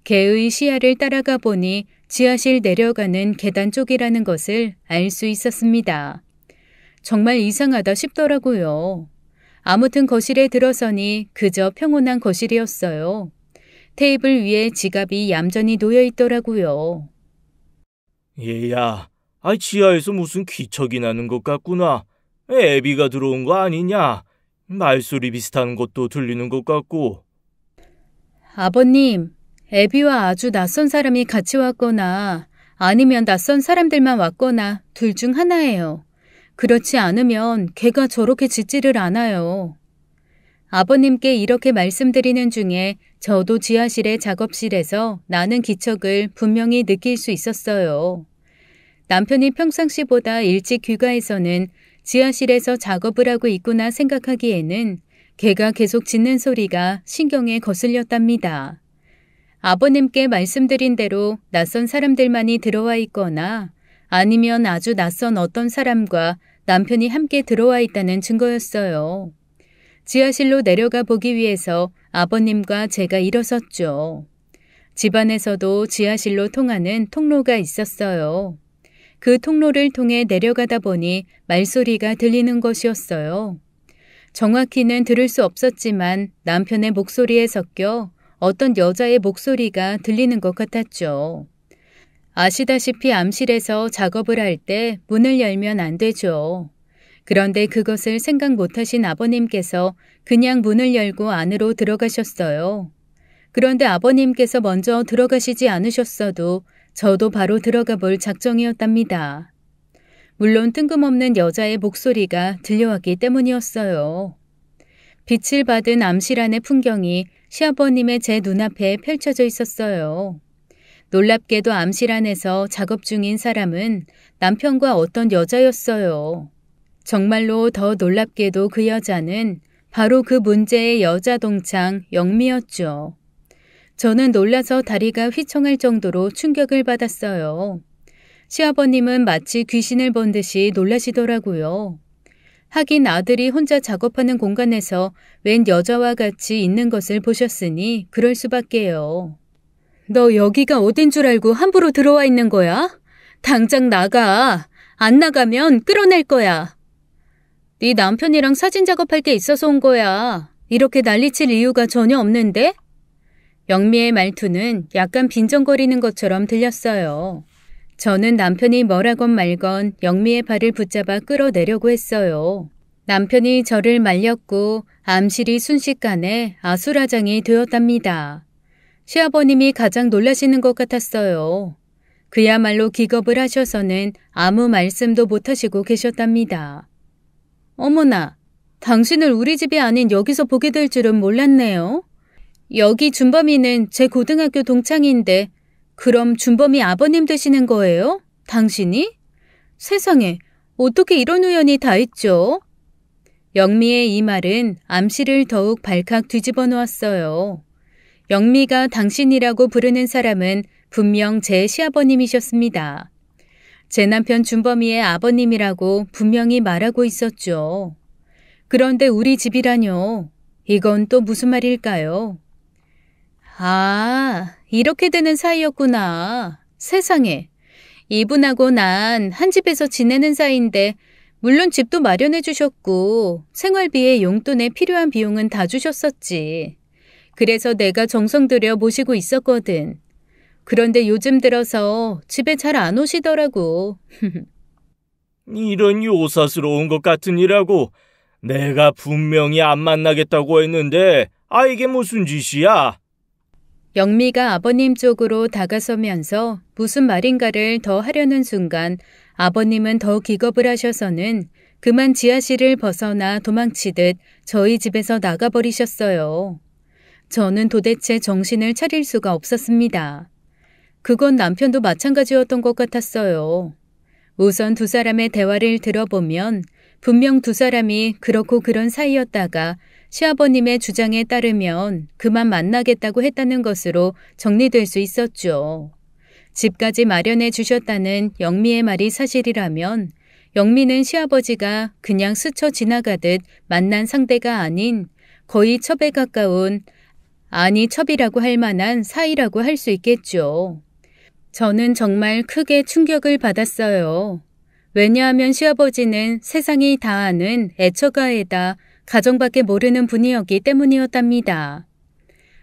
개의 시야를 따라가 보니 지하실 내려가는 계단 쪽이라는 것을 알 수 있었습니다. 정말 이상하다 싶더라고요. 아무튼 거실에 들어서니 그저 평온한 거실이었어요. 테이블 위에 지갑이 얌전히 놓여 있더라고요. 얘야, 지하에서 무슨 기척이 나는 것 같구나. 애비가 들어온 거 아니냐? 말소리 비슷한 것도 들리는 것 같고. 아버님, 애비와 아주 낯선 사람이 같이 왔거나 아니면 낯선 사람들만 왔거나 둘 중 하나예요. 그렇지 않으면 개가 저렇게 짖지를 않아요. 아버님께 이렇게 말씀드리는 중에 저도 지하실의 작업실에서 나는 기척을 분명히 느낄 수 있었어요. 남편이 평상시보다 일찍 귀가해서는 지하실에서 작업을 하고 있구나 생각하기에는 개가 계속 짖는 소리가 신경에 거슬렸답니다. 아버님께 말씀드린 대로 낯선 사람들만이 들어와 있거나 아니면 아주 낯선 어떤 사람과 남편이 함께 들어와 있다는 증거였어요. 지하실로 내려가 보기 위해서 아버님과 제가 일어섰죠. 집안에서도 지하실로 통하는 통로가 있었어요. 그 통로를 통해 내려가다 보니 말소리가 들리는 것이었어요. 정확히는 들을 수 없었지만 남편의 목소리에 섞여 어떤 여자의 목소리가 들리는 것 같았죠. 아시다시피 암실에서 작업을 할 때 문을 열면 안 되죠. 그런데 그것을 생각 못하신 아버님께서 그냥 문을 열고 안으로 들어가셨어요. 그런데 아버님께서 먼저 들어가시지 않으셨어도 저도 바로 들어가 볼 작정이었답니다. 물론 뜬금없는 여자의 목소리가 들려왔기 때문이었어요. 빛을 받은 암실 안의 풍경이 시아버님의 제 눈앞에 펼쳐져 있었어요. 놀랍게도 암실 안에서 작업 중인 사람은 남편과 어떤 여자였어요. 정말로 더 놀랍게도 그 여자는 바로 그 문제의 여자 동창 영미였죠. 저는 놀라서 다리가 휘청할 정도로 충격을 받았어요. 시아버님은 마치 귀신을 본 듯이 놀라시더라고요. 하긴 아들이 혼자 작업하는 공간에서 웬 여자와 같이 있는 것을 보셨으니 그럴 수밖에요. 너 여기가 어딘 줄 알고 함부로 들어와 있는 거야? 당장 나가. 안 나가면 끌어낼 거야. 네 남편이랑 사진 작업할 게 있어서 온 거야. 이렇게 난리칠 이유가 전혀 없는데? 영미의 말투는 약간 빈정거리는 것처럼 들렸어요. 저는 남편이 뭐라건 말건 영미의 발을 붙잡아 끌어내려고 했어요. 남편이 저를 말렸고 암실이 순식간에 아수라장이 되었답니다. 시아버님이 가장 놀라시는 것 같았어요. 그야말로 기겁을 하셔서는 아무 말씀도 못하시고 계셨답니다. 어머나, 당신을 우리 집이 아닌 여기서 보게 될 줄은 몰랐네요. 여기 준범이는 제 고등학교 동창인데 그럼 준범이 아버님 되시는 거예요? 당신이? 세상에, 어떻게 이런 우연이 다 있죠? 영미의 이 말은 암시를 더욱 발칵 뒤집어 놓았어요. 영미가 당신이라고 부르는 사람은 분명 제 시아버님이셨습니다. 제 남편 준범이의 아버님이라고 분명히 말하고 있었죠. 그런데 우리 집이라뇨. 이건 또 무슨 말일까요? 아, 이렇게 되는 사이였구나. 세상에. 이분하고 난 한 집에서 지내는 사이인데 물론 집도 마련해 주셨고 생활비에 용돈에 필요한 비용은 다 주셨었지. 그래서 내가 정성 들여 모시고 있었거든. 그런데 요즘 들어서 집에 잘 안 오시더라고. 이런 요사스러운 것 같은 일하고 내가 분명히 안 만나겠다고 했는데 이게 무슨 짓이야? 영미가 아버님 쪽으로 다가서면서 무슨 말인가를 더 하려는 순간 아버님은 더 기겁을 하셔서는 그만 지하실을 벗어나 도망치듯 저희 집에서 나가버리셨어요. 저는 도대체 정신을 차릴 수가 없었습니다. 그건 남편도 마찬가지였던 것 같았어요. 우선 두 사람의 대화를 들어보면 분명 두 사람이 그렇고 그런 사이였다가 시아버님의 주장에 따르면 그만 만나겠다고 했다는 것으로 정리될 수 있었죠. 집까지 마련해 주셨다는 영미의 말이 사실이라면 영미는 시아버지가 그냥 스쳐 지나가듯 만난 상대가 아닌 거의 첩에 가까운, 아니 첩이라고 할 만한 사이라고 할 수 있겠죠. 저는 정말 크게 충격을 받았어요. 왜냐하면 시아버지는 세상이 다 아는 애처가에다 가정밖에 모르는 분이었기 때문이었답니다.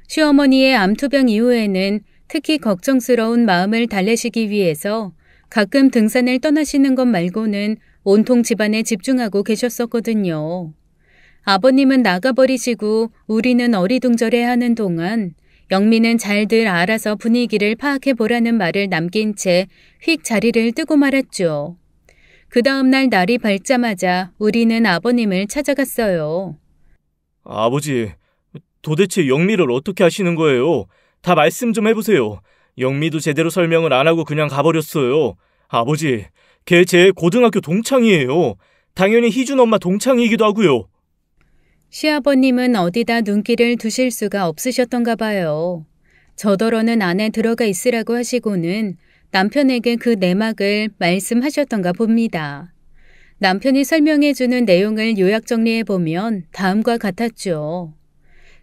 시어머니의 암투병 이후에는 특히 걱정스러운 마음을 달래시기 위해서 가끔 등산을 떠나시는 것 말고는 온통 집안에 집중하고 계셨었거든요. 아버님은 나가버리시고 우리는 어리둥절해하는 동안 영미는 잘들 알아서 분위기를 파악해보라는 말을 남긴 채 휙 자리를 뜨고 말았죠. 그 다음날 날이 밝자마자 우리는 아버님을 찾아갔어요. 아버지, 도대체 영미를 어떻게 하시는 거예요? 다 말씀 좀 해보세요. 영미도 제대로 설명을 안 하고 그냥 가버렸어요. 아버지, 걔 제 고등학교 동창이에요. 당연히 희준 엄마 동창이기도 하고요. 시아버님은 어디다 눈길을 두실 수가 없으셨던가 봐요. 저더러는 안에 들어가 있으라고 하시고는 남편에게 그 내막을 말씀하셨던가 봅니다. 남편이 설명해주는 내용을 요약 정리해보면 다음과 같았죠.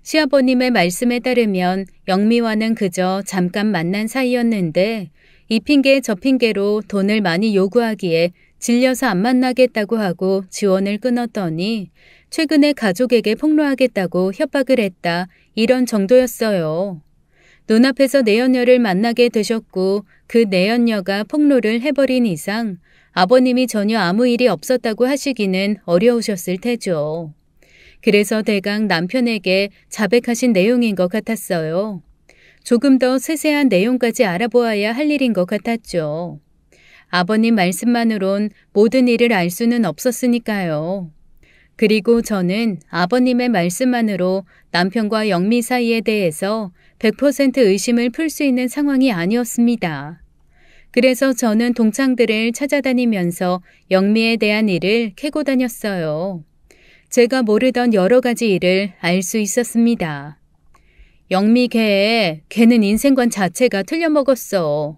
시아버님의 말씀에 따르면 영미와는 그저 잠깐 만난 사이였는데 이 핑계 저 핑계로 돈을 많이 요구하기에 질려서 안 만나겠다고 하고 지원을 끊었더니 최근에 가족에게 폭로하겠다고 협박을 했다, 이런 정도였어요. 눈앞에서 내연녀를 만나게 되셨고 그 내연녀가 폭로를 해버린 이상 아버님이 전혀 아무 일이 없었다고 하시기는 어려우셨을 테죠. 그래서 대강 남편에게 자백하신 내용인 것 같았어요. 조금 더 세세한 내용까지 알아보아야 할 일인 것 같았죠. 아버님 말씀만으론 모든 일을 알 수는 없었으니까요. 그리고 저는 아버님의 말씀만으로 남편과 영미 사이에 대해서 100% 의심을 풀 수 있는 상황이 아니었습니다. 그래서 저는 동창들을 찾아다니면서 영미에 대한 일을 캐고 다녔어요. 제가 모르던 여러 가지 일을 알 수 있었습니다. 영미 걔는 인생관 자체가 틀려먹었어.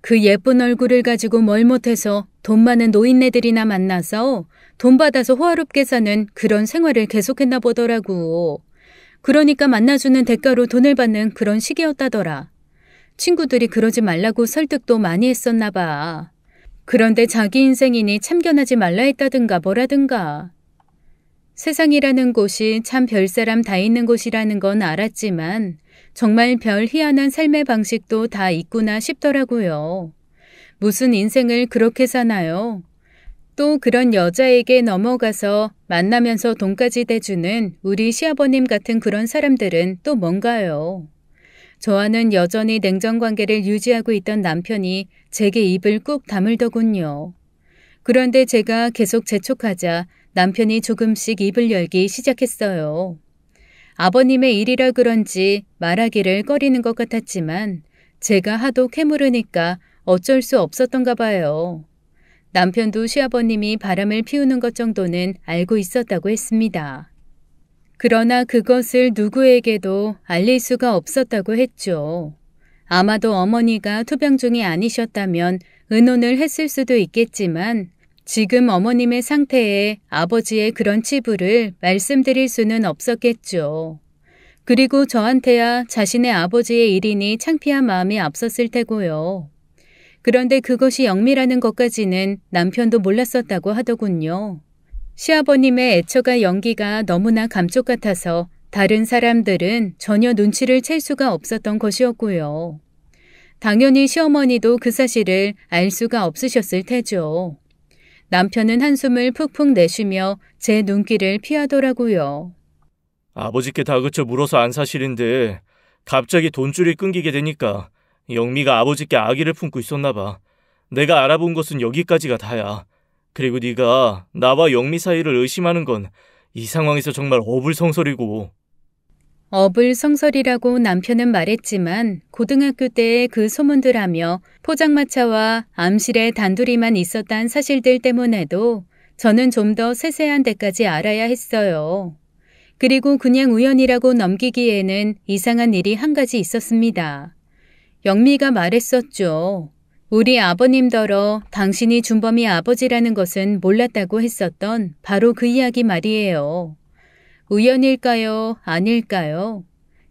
그 예쁜 얼굴을 가지고 뭘 못해서 돈 많은 노인네들이나 만나서 돈 받아서 호화롭게 사는 그런 생활을 계속했나 보더라고. 그러니까 만나주는 대가로 돈을 받는 그런 식이었다더라. 친구들이 그러지 말라고 설득도 많이 했었나 봐. 그런데 자기 인생이니 참견하지 말라 했다든가 뭐라든가. 세상이라는 곳이 참 별사람 다 있는 곳이라는 건 알았지만 정말 별 희한한 삶의 방식도 다 있구나 싶더라고요. 무슨 인생을 그렇게 사나요? 또 그런 여자에게 넘어가서 만나면서 돈까지 대주는 우리 시아버님 같은 그런 사람들은 또 뭔가요? 저와는 여전히 냉전 관계를 유지하고 있던 남편이 제게 입을 꾹 다물더군요. 그런데 제가 계속 재촉하자 남편이 조금씩 입을 열기 시작했어요. 아버님의 일이라 그런지 말하기를 꺼리는 것 같았지만 제가 하도 캐물으니까 어쩔 수 없었던가 봐요. 남편도 시아버님이 바람을 피우는 것 정도는 알고 있었다고 했습니다. 그러나 그것을 누구에게도 알릴 수가 없었다고 했죠. 아마도 어머니가 투병 중이 아니셨다면 의논을 했을 수도 있겠지만 지금 어머님의 상태에 아버지의 그런 치부를 말씀드릴 수는 없었겠죠. 그리고 저한테야 자신의 아버지의 일이니 창피한 마음이 앞섰을 테고요. 그런데 그것이 영미라는 것까지는 남편도 몰랐었다고 하더군요. 시아버님의 애처가 연기가 너무나 감쪽 같아서 다른 사람들은 전혀 눈치를 챌 수가 없었던 것이었고요. 당연히 시어머니도 그 사실을 알 수가 없으셨을 테죠. 남편은 한숨을 푹푹 내쉬며 제 눈길을 피하더라고요. 아버지께 다그쳐 물어서 안 사실인데 갑자기 돈줄이 끊기게 되니까 영미가 아버지께 악의를 품고 있었나 봐. 내가 알아본 것은 여기까지가 다야. 그리고 네가 나와 영미 사이를 의심하는 건 이 상황에서 정말 어불성설이고. 어불성설이라고 남편은 말했지만 고등학교 때의 그 소문들하며 포장마차와 암실에 단둘이만 있었다는 사실들 때문에도 저는 좀 더 세세한 데까지 알아야 했어요. 그리고 그냥 우연이라고 넘기기에는 이상한 일이 한 가지 있었습니다. 영미가 말했었죠. 우리 아버님더러 당신이 준범이 아버지라는 것은 몰랐다고 했었던 바로 그 이야기 말이에요. 우연일까요? 아닐까요?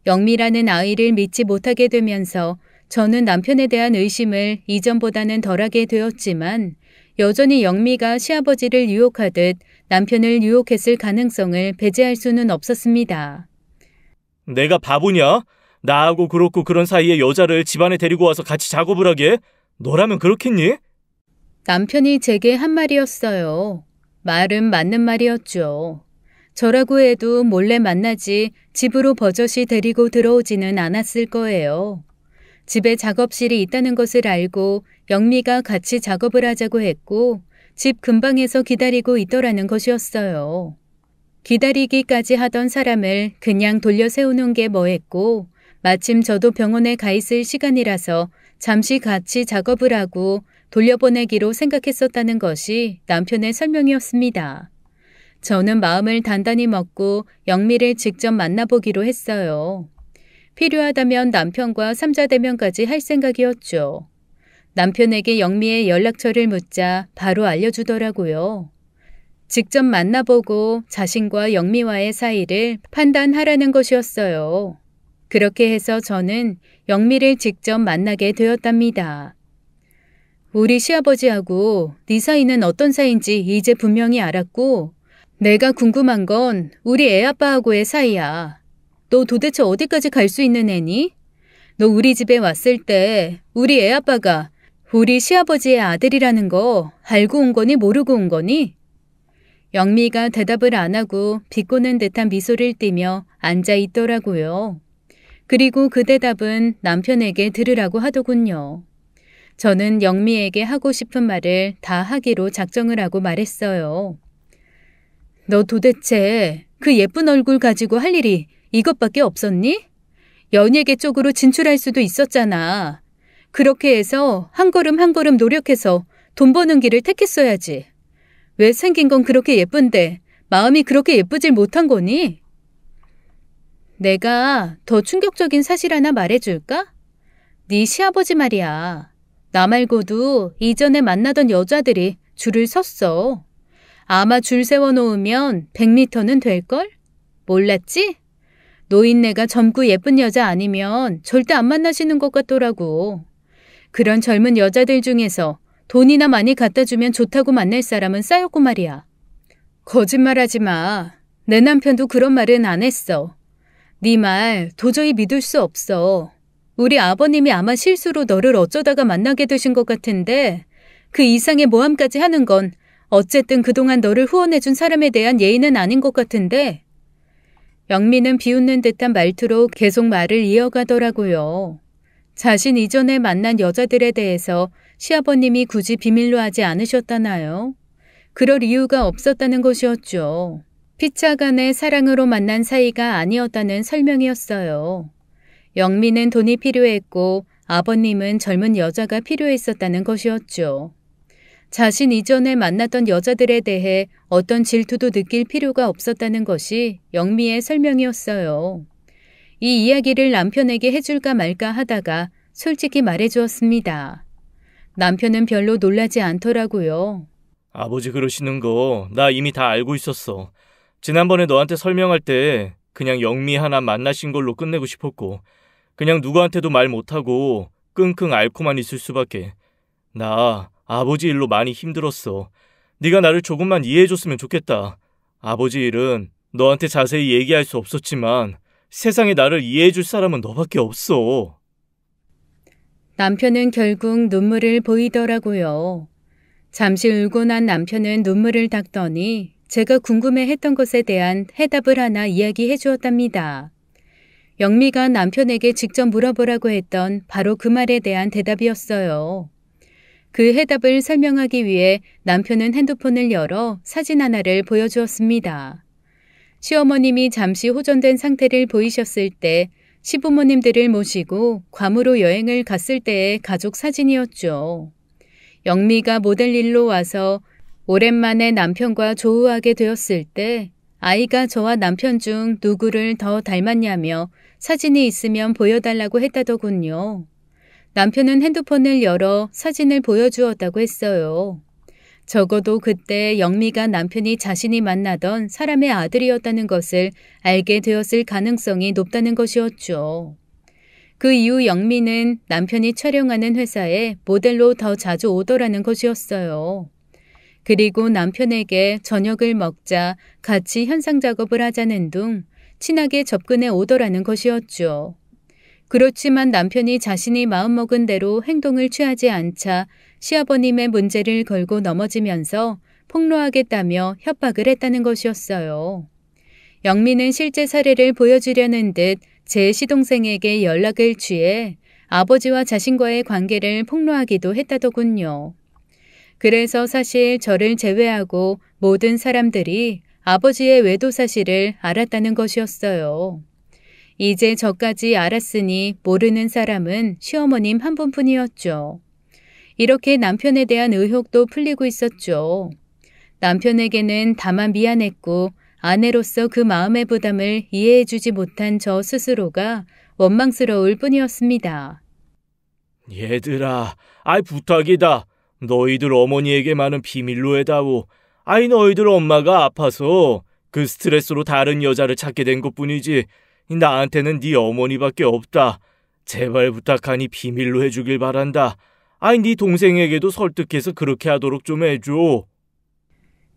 영미라는 아이를 믿지 못하게 되면서 저는 남편에 대한 의심을 이전보다는 덜하게 되었지만 여전히 영미가 시아버지를 유혹하듯 남편을 유혹했을 가능성을 배제할 수는 없었습니다. 내가 바보냐? 나하고 그렇고 그런 사이에 여자를 집안에 데리고 와서 같이 작업을 하게? 너라면 그렇겠니? 남편이 제게 한 말이었어요. 말은 맞는 말이었죠. 저라고 해도 몰래 만나지 집으로 버젓이 데리고 들어오지는 않았을 거예요. 집에 작업실이 있다는 것을 알고 영미가 같이 작업을 하자고 했고 집 근방에서 기다리고 있더라는 것이었어요. 기다리기까지 하던 사람을 그냥 돌려 세우는 게 뭐했고 마침 저도 병원에 가 있을 시간이라서 잠시 같이 작업을 하고 돌려보내기로 생각했었다는 것이 남편의 설명이었습니다. 저는 마음을 단단히 먹고 영미를 직접 만나보기로 했어요. 필요하다면 남편과 삼자대면까지 할 생각이었죠. 남편에게 영미의 연락처를 묻자 바로 알려주더라고요. 직접 만나보고 자신과 영미와의 사이를 판단하라는 것이었어요. 그렇게 해서 저는 영미를 직접 만나게 되었답니다. 우리 시아버지하고 네 사이는 어떤 사이인지 이제 분명히 알았고 내가 궁금한 건 우리 애아빠하고의 사이야. 너 도대체 어디까지 갈 수 있는 애니? 너 우리 집에 왔을 때 우리 애아빠가 우리 시아버지의 아들이라는 거 알고 온 거니 모르고 온 거니? 영미가 대답을 안 하고 비꼬는 듯한 미소를 띠며 앉아 있더라고요. 그리고 그 대답은 남편에게 들으라고 하더군요. 저는 영미에게 하고 싶은 말을 다 하기로 작정을 하고 말했어요. 너 도대체 그 예쁜 얼굴 가지고 할 일이 이것밖에 없었니? 연예계 쪽으로 진출할 수도 있었잖아. 그렇게 해서 한 걸음 한 걸음 노력해서 돈 버는 길을 택했어야지. 왜 생긴 건 그렇게 예쁜데 마음이 그렇게 예쁘질 못한 거니? 내가 더 충격적인 사실 하나 말해줄까? 네 시아버지 말이야. 나 말고도 이전에 만나던 여자들이 줄을 섰어. 아마 줄 세워놓으면 100m는 될걸? 몰랐지? 노인네가 젊고 예쁜 여자 아니면 절대 안 만나시는 것 같더라고. 그런 젊은 여자들 중에서 돈이나 많이 갖다 주면 좋다고 만날 사람은 쌓였고 말이야. 거짓말하지 마. 내 남편도 그런 말은 안 했어. 네 말 도저히 믿을 수 없어. 우리 아버님이 아마 실수로 너를 어쩌다가 만나게 되신 것 같은데 그 이상의 모함까지 하는 건 어쨌든 그동안 너를 후원해준 사람에 대한 예의는 아닌 것 같은데. 영미는 비웃는 듯한 말투로 계속 말을 이어가더라고요. 자신 이전에 만난 여자들에 대해서 시아버님이 굳이 비밀로 하지 않으셨다나요? 그럴 이유가 없었다는 것이었죠. 피차간의 사랑으로 만난 사이가 아니었다는 설명이었어요. 영미는 돈이 필요했고 아버님은 젊은 여자가 필요했었다는 것이었죠. 자신 이전에 만났던 여자들에 대해 어떤 질투도 느낄 필요가 없었다는 것이 영미의 설명이었어요. 이 이야기를 남편에게 해줄까 말까 하다가 솔직히 말해주었습니다. 남편은 별로 놀라지 않더라고요. 아버지 그러시는 거 나 이미 다 알고 있었어. 지난번에 너한테 설명할 때 그냥 영미 하나 만나신 걸로 끝내고 싶었고 그냥 누구한테도 말 못하고 끙끙 앓고만 있을 수밖에. 나 아버지 일로 많이 힘들었어. 네가 나를 조금만 이해해줬으면 좋겠다. 아버지 일은 너한테 자세히 얘기할 수 없었지만 세상에 나를 이해해줄 사람은 너밖에 없어. 남편은 결국 눈물을 보이더라고요. 잠시 울고 난 남편은 눈물을 닦더니 제가 궁금해했던 것에 대한 해답을 하나 이야기해 주었답니다. 영미가 남편에게 직접 물어보라고 했던 바로 그 말에 대한 대답이었어요. 그 해답을 설명하기 위해 남편은 핸드폰을 열어 사진 하나를 보여주었습니다. 시어머님이 잠시 호전된 상태를 보이셨을 때 시부모님들을 모시고 괌으로 여행을 갔을 때의 가족 사진이었죠. 영미가 모델 일로 와서 오랜만에 남편과 조우하게 되었을 때 아이가 저와 남편 중 누구를 더 닮았냐며 사진이 있으면 보여달라고 했다더군요. 남편은 핸드폰을 열어 사진을 보여주었다고 했어요. 적어도 그때 영미가 남편이 자신이 만나던 사람의 아들이었다는 것을 알게 되었을 가능성이 높다는 것이었죠. 그 이후 영미는 남편이 촬영하는 회사에 모델로 더 자주 오더라는 것이었어요. 그리고 남편에게 저녁을 먹자 같이 현상 작업을 하자는 둥 친하게 접근해 오더라는 것이었죠. 그렇지만 남편이 자신이 마음먹은 대로 행동을 취하지 않자 시아버님의 문제를 걸고 넘어지면서 폭로하겠다며 협박을 했다는 것이었어요. 영미는 실제 사례를 보여주려는 듯 제 시동생에게 연락을 취해 아버지와 자신과의 관계를 폭로하기도 했다더군요. 그래서 사실 저를 제외하고 모든 사람들이 아버지의 외도 사실을 알았다는 것이었어요. 이제 저까지 알았으니 모르는 사람은 시어머님 한 분뿐이었죠. 이렇게 남편에 대한 의혹도 풀리고 있었죠. 남편에게는 다만 미안했고 아내로서 그 마음의 부담을 이해해주지 못한 저 스스로가 원망스러울 뿐이었습니다. 얘들아, 부탁이다. 너희들 어머니에게만은 비밀로 해다오. 너희들 엄마가 아파서 그 스트레스로 다른 여자를 찾게 된 것뿐이지 나한테는 네 어머니밖에 없다. 제발 부탁하니 비밀로 해주길 바란다. 네 동생에게도 설득해서 그렇게 하도록 좀 해줘.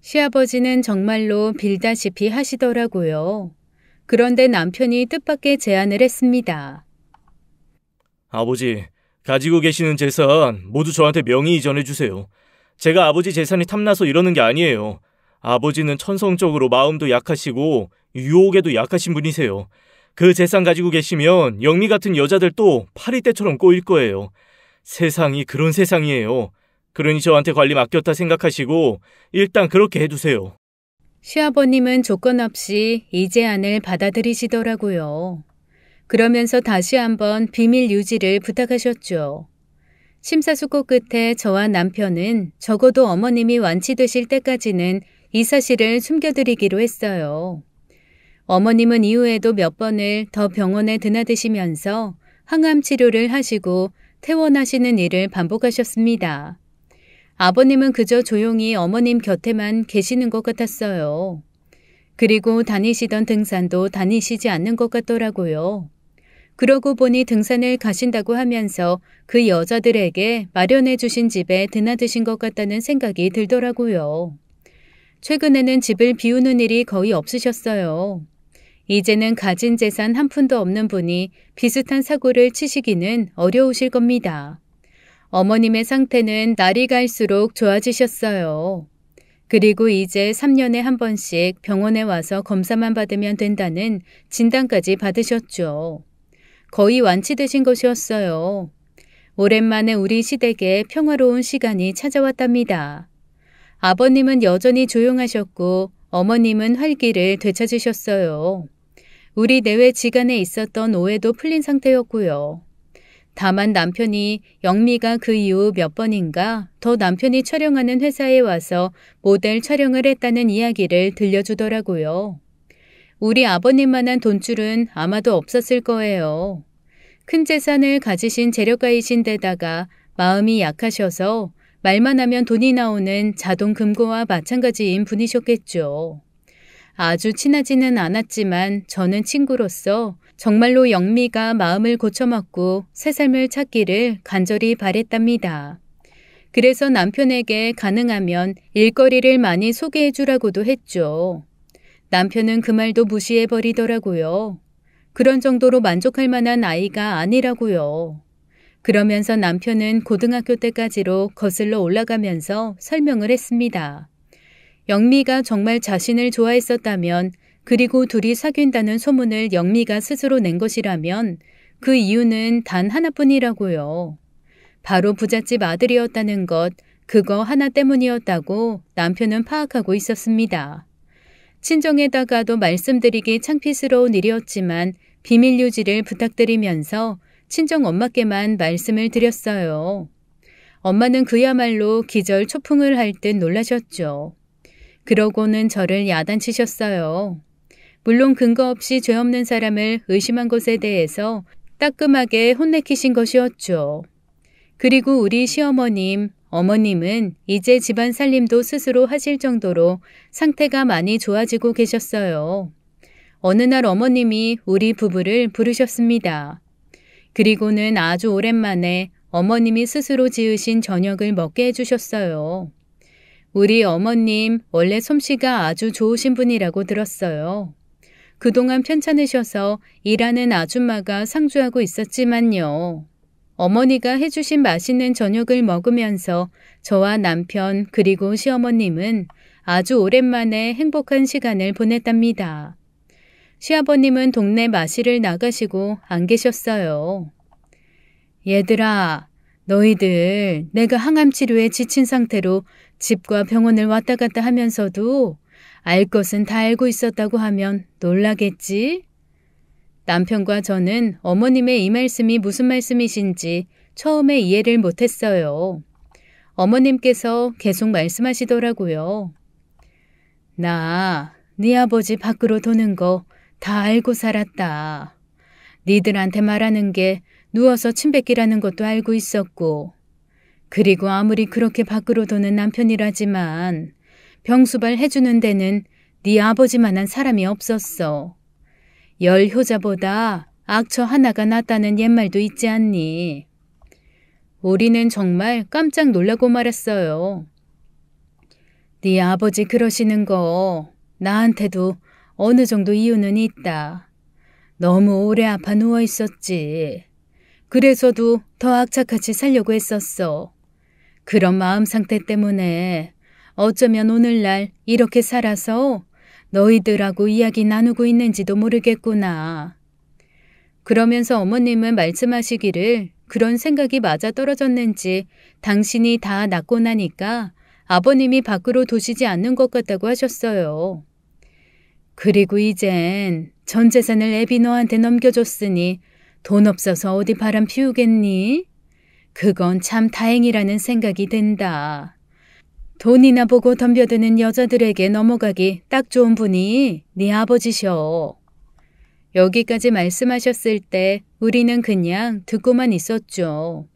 시아버지는 정말로 빌다시피 하시더라고요. 그런데 남편이 뜻밖의 제안을 했습니다. 아버지, 가지고 계시는 재산 모두 저한테 명의 이전해 주세요. 제가 아버지 재산이 탐나서 이러는 게 아니에요. 아버지는 천성적으로 마음도 약하시고 유혹에도 약하신 분이세요. 그 재산 가지고 계시면 영미 같은 여자들도 파리떼처럼 꼬일 거예요. 세상이 그런 세상이에요. 그러니 저한테 관리 맡겼다 생각하시고 일단 그렇게 해두세요. 시아버님은 조건 없이 이 제안을 받아들이시더라고요. 그러면서 다시 한번 비밀 유지를 부탁하셨죠. 심사숙고 끝에 저와 남편은 적어도 어머님이 완치되실 때까지는 이 사실을 숨겨드리기로 했어요. 어머님은 이후에도 몇 번을 더 병원에 드나드시면서 항암 치료를 하시고 퇴원하시는 일을 반복하셨습니다. 아버님은 그저 조용히 어머님 곁에만 계시는 것 같았어요. 그리고 다니시던 등산도 다니시지 않는 것 같더라고요. 그러고 보니 등산을 가신다고 하면서 그 여자들에게 마련해 주신 집에 드나드신 것 같다는 생각이 들더라고요. 최근에는 집을 비우는 일이 거의 없으셨어요. 이제는 가진 재산 한 푼도 없는 분이 비슷한 사고를 치시기는 어려우실 겁니다. 어머님의 상태는 날이 갈수록 좋아지셨어요. 그리고 이제 3년에 한 번씩 병원에 와서 검사만 받으면 된다는 진단까지 받으셨죠. 거의 완치되신 것이었어요. 오랜만에 우리 시댁에 평화로운 시간이 찾아왔답니다. 아버님은 여전히 조용하셨고 어머님은 활기를 되찾으셨어요. 우리 내외지간에 있었던 오해도 풀린 상태였고요. 다만 남편이 영미가 그 이후 몇 번인가 더 남편이 촬영하는 회사에 와서 모델 촬영을 했다는 이야기를 들려주더라고요. 우리 아버님만한 돈줄은 아마도 없었을 거예요. 큰 재산을 가지신 재력가이신 데다가 마음이 약하셔서 말만 하면 돈이 나오는 자동 금고와 마찬가지인 분이셨겠죠. 아주 친하지는 않았지만 저는 친구로서 정말로 영미가 마음을 고쳐먹고 새 삶을 찾기를 간절히 바랬답니다. 그래서 남편에게 가능하면 일거리를 많이 소개해주라고도 했죠. 남편은 그 말도 무시해버리더라고요. 그런 정도로 만족할 만한 아이가 아니라고요. 그러면서 남편은 고등학교 때까지로 거슬러 올라가면서 설명을 했습니다. 영미가 정말 자신을 좋아했었다면, 그리고 둘이 사귄다는 소문을 영미가 스스로 낸 것이라면 그 이유는 단 하나뿐이라고요. 바로 부잣집 아들이었다는 것, 그거 하나 때문이었다고 남편은 파악하고 있었습니다. 친정에다가도 말씀드리기 창피스러운 일이었지만 비밀 유지를 부탁드리면서 친정 엄마께만 말씀을 드렸어요. 엄마는 그야말로 기절 초풍을 할 듯 놀라셨죠. 그러고는 저를 야단치셨어요. 물론 근거 없이 죄 없는 사람을 의심한 것에 대해서 따끔하게 혼내키신 것이었죠. 그리고 우리 시어머님, 어머님은 이제 집안 살림도 스스로 하실 정도로 상태가 많이 좋아지고 계셨어요. 어느 날 어머님이 우리 부부를 부르셨습니다. 그리고는 아주 오랜만에 어머님이 스스로 지으신 저녁을 먹게 해주셨어요. 우리 어머님 원래 솜씨가 아주 좋으신 분이라고 들었어요. 그동안 편찮으셔서 일하는 아줌마가 상주하고 있었지만요. 어머니가 해주신 맛있는 저녁을 먹으면서 저와 남편 그리고 시어머님은 아주 오랜만에 행복한 시간을 보냈답니다. 시아버님은 동네 마실을 나가시고 안 계셨어요. 얘들아, 너희들 내가 항암치료에 지친 상태로 집과 병원을 왔다 갔다 하면서도 알 것은 다 알고 있었다고 하면 놀라겠지? 남편과 저는 어머님의 이 말씀이 무슨 말씀이신지 처음에 이해를 못했어요. 어머님께서 계속 말씀하시더라고요. 나 네 아버지 밖으로 도는 거 다 알고 살았다. 니들한테 말하는 게 누워서 침 뱉기라는 것도 알고 있었고, 그리고 아무리 그렇게 밖으로 도는 남편이라지만 병수발 해주는 데는 네 아버지만한 사람이 없었어. 열 효자보다 악처 하나가 낫다는 옛말도 있지 않니? 우리는 정말 깜짝 놀라고 말았어요. 네 아버지 그러시는 거 나한테도 어느 정도 이유는 있다. 너무 오래 아파 누워 있었지. 그래서도 더 악착같이 살려고 했었어. 그런 마음 상태 때문에 어쩌면 오늘날 이렇게 살아서 너희들하고 이야기 나누고 있는지도 모르겠구나. 그러면서 어머님은 말씀하시기를 그런 생각이 맞아떨어졌는지 당신이 다 낫고 나니까 아버님이 밖으로 두시지 않는 것 같다고 하셨어요. 그리고 이젠 전 재산을 애비 너한테 넘겨줬으니 돈 없어서 어디 바람 피우겠니? 그건 참 다행이라는 생각이 든다. 돈이나 보고 덤벼드는 여자들에게 넘어가기 딱 좋은 분이 네 아버지셔. 여기까지 말씀하셨을 때 우리는 그냥 듣고만 있었죠.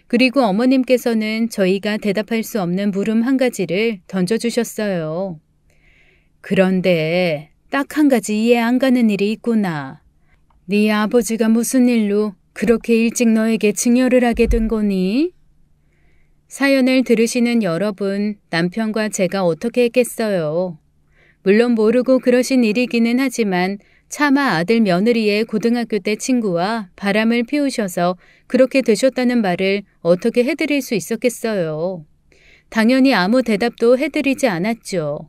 그리고 어머님께서는 저희가 대답할 수 없는 물음 한 가지를 던져주셨어요. 그런데 딱 한 가지 이해 안 가는 일이 있구나. 네 아버지가 무슨 일로 그렇게 일찍 너에게 증여를 하게 된 거니? 사연을 들으시는 여러분, 남편과 제가 어떻게 했겠어요? 물론 모르고 그러신 일이기는 하지만 차마 아들 며느리의 고등학교 때 친구와 바람을 피우셔서 그렇게 되셨다는 말을 어떻게 해드릴 수 있었겠어요? 당연히 아무 대답도 해드리지 않았죠.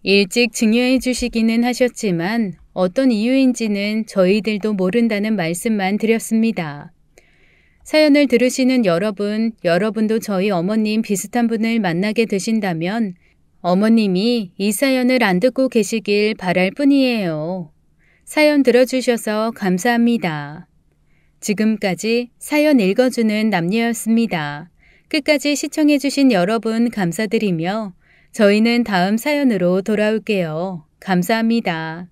일찍 증여해 주시기는 하셨지만 어떤 이유인지는 저희들도 모른다는 말씀만 드렸습니다. 사연을 들으시는 여러분, 여러분도 저희 어머님 비슷한 분을 만나게 되신다면 어머님이 이 사연을 안 듣고 계시길 바랄 뿐이에요. 사연 들어주셔서 감사합니다. 지금까지 사연 읽어주는 남녀였습니다. 끝까지 시청해주신 여러분 감사드리며 저희는 다음 사연으로 돌아올게요. 감사합니다.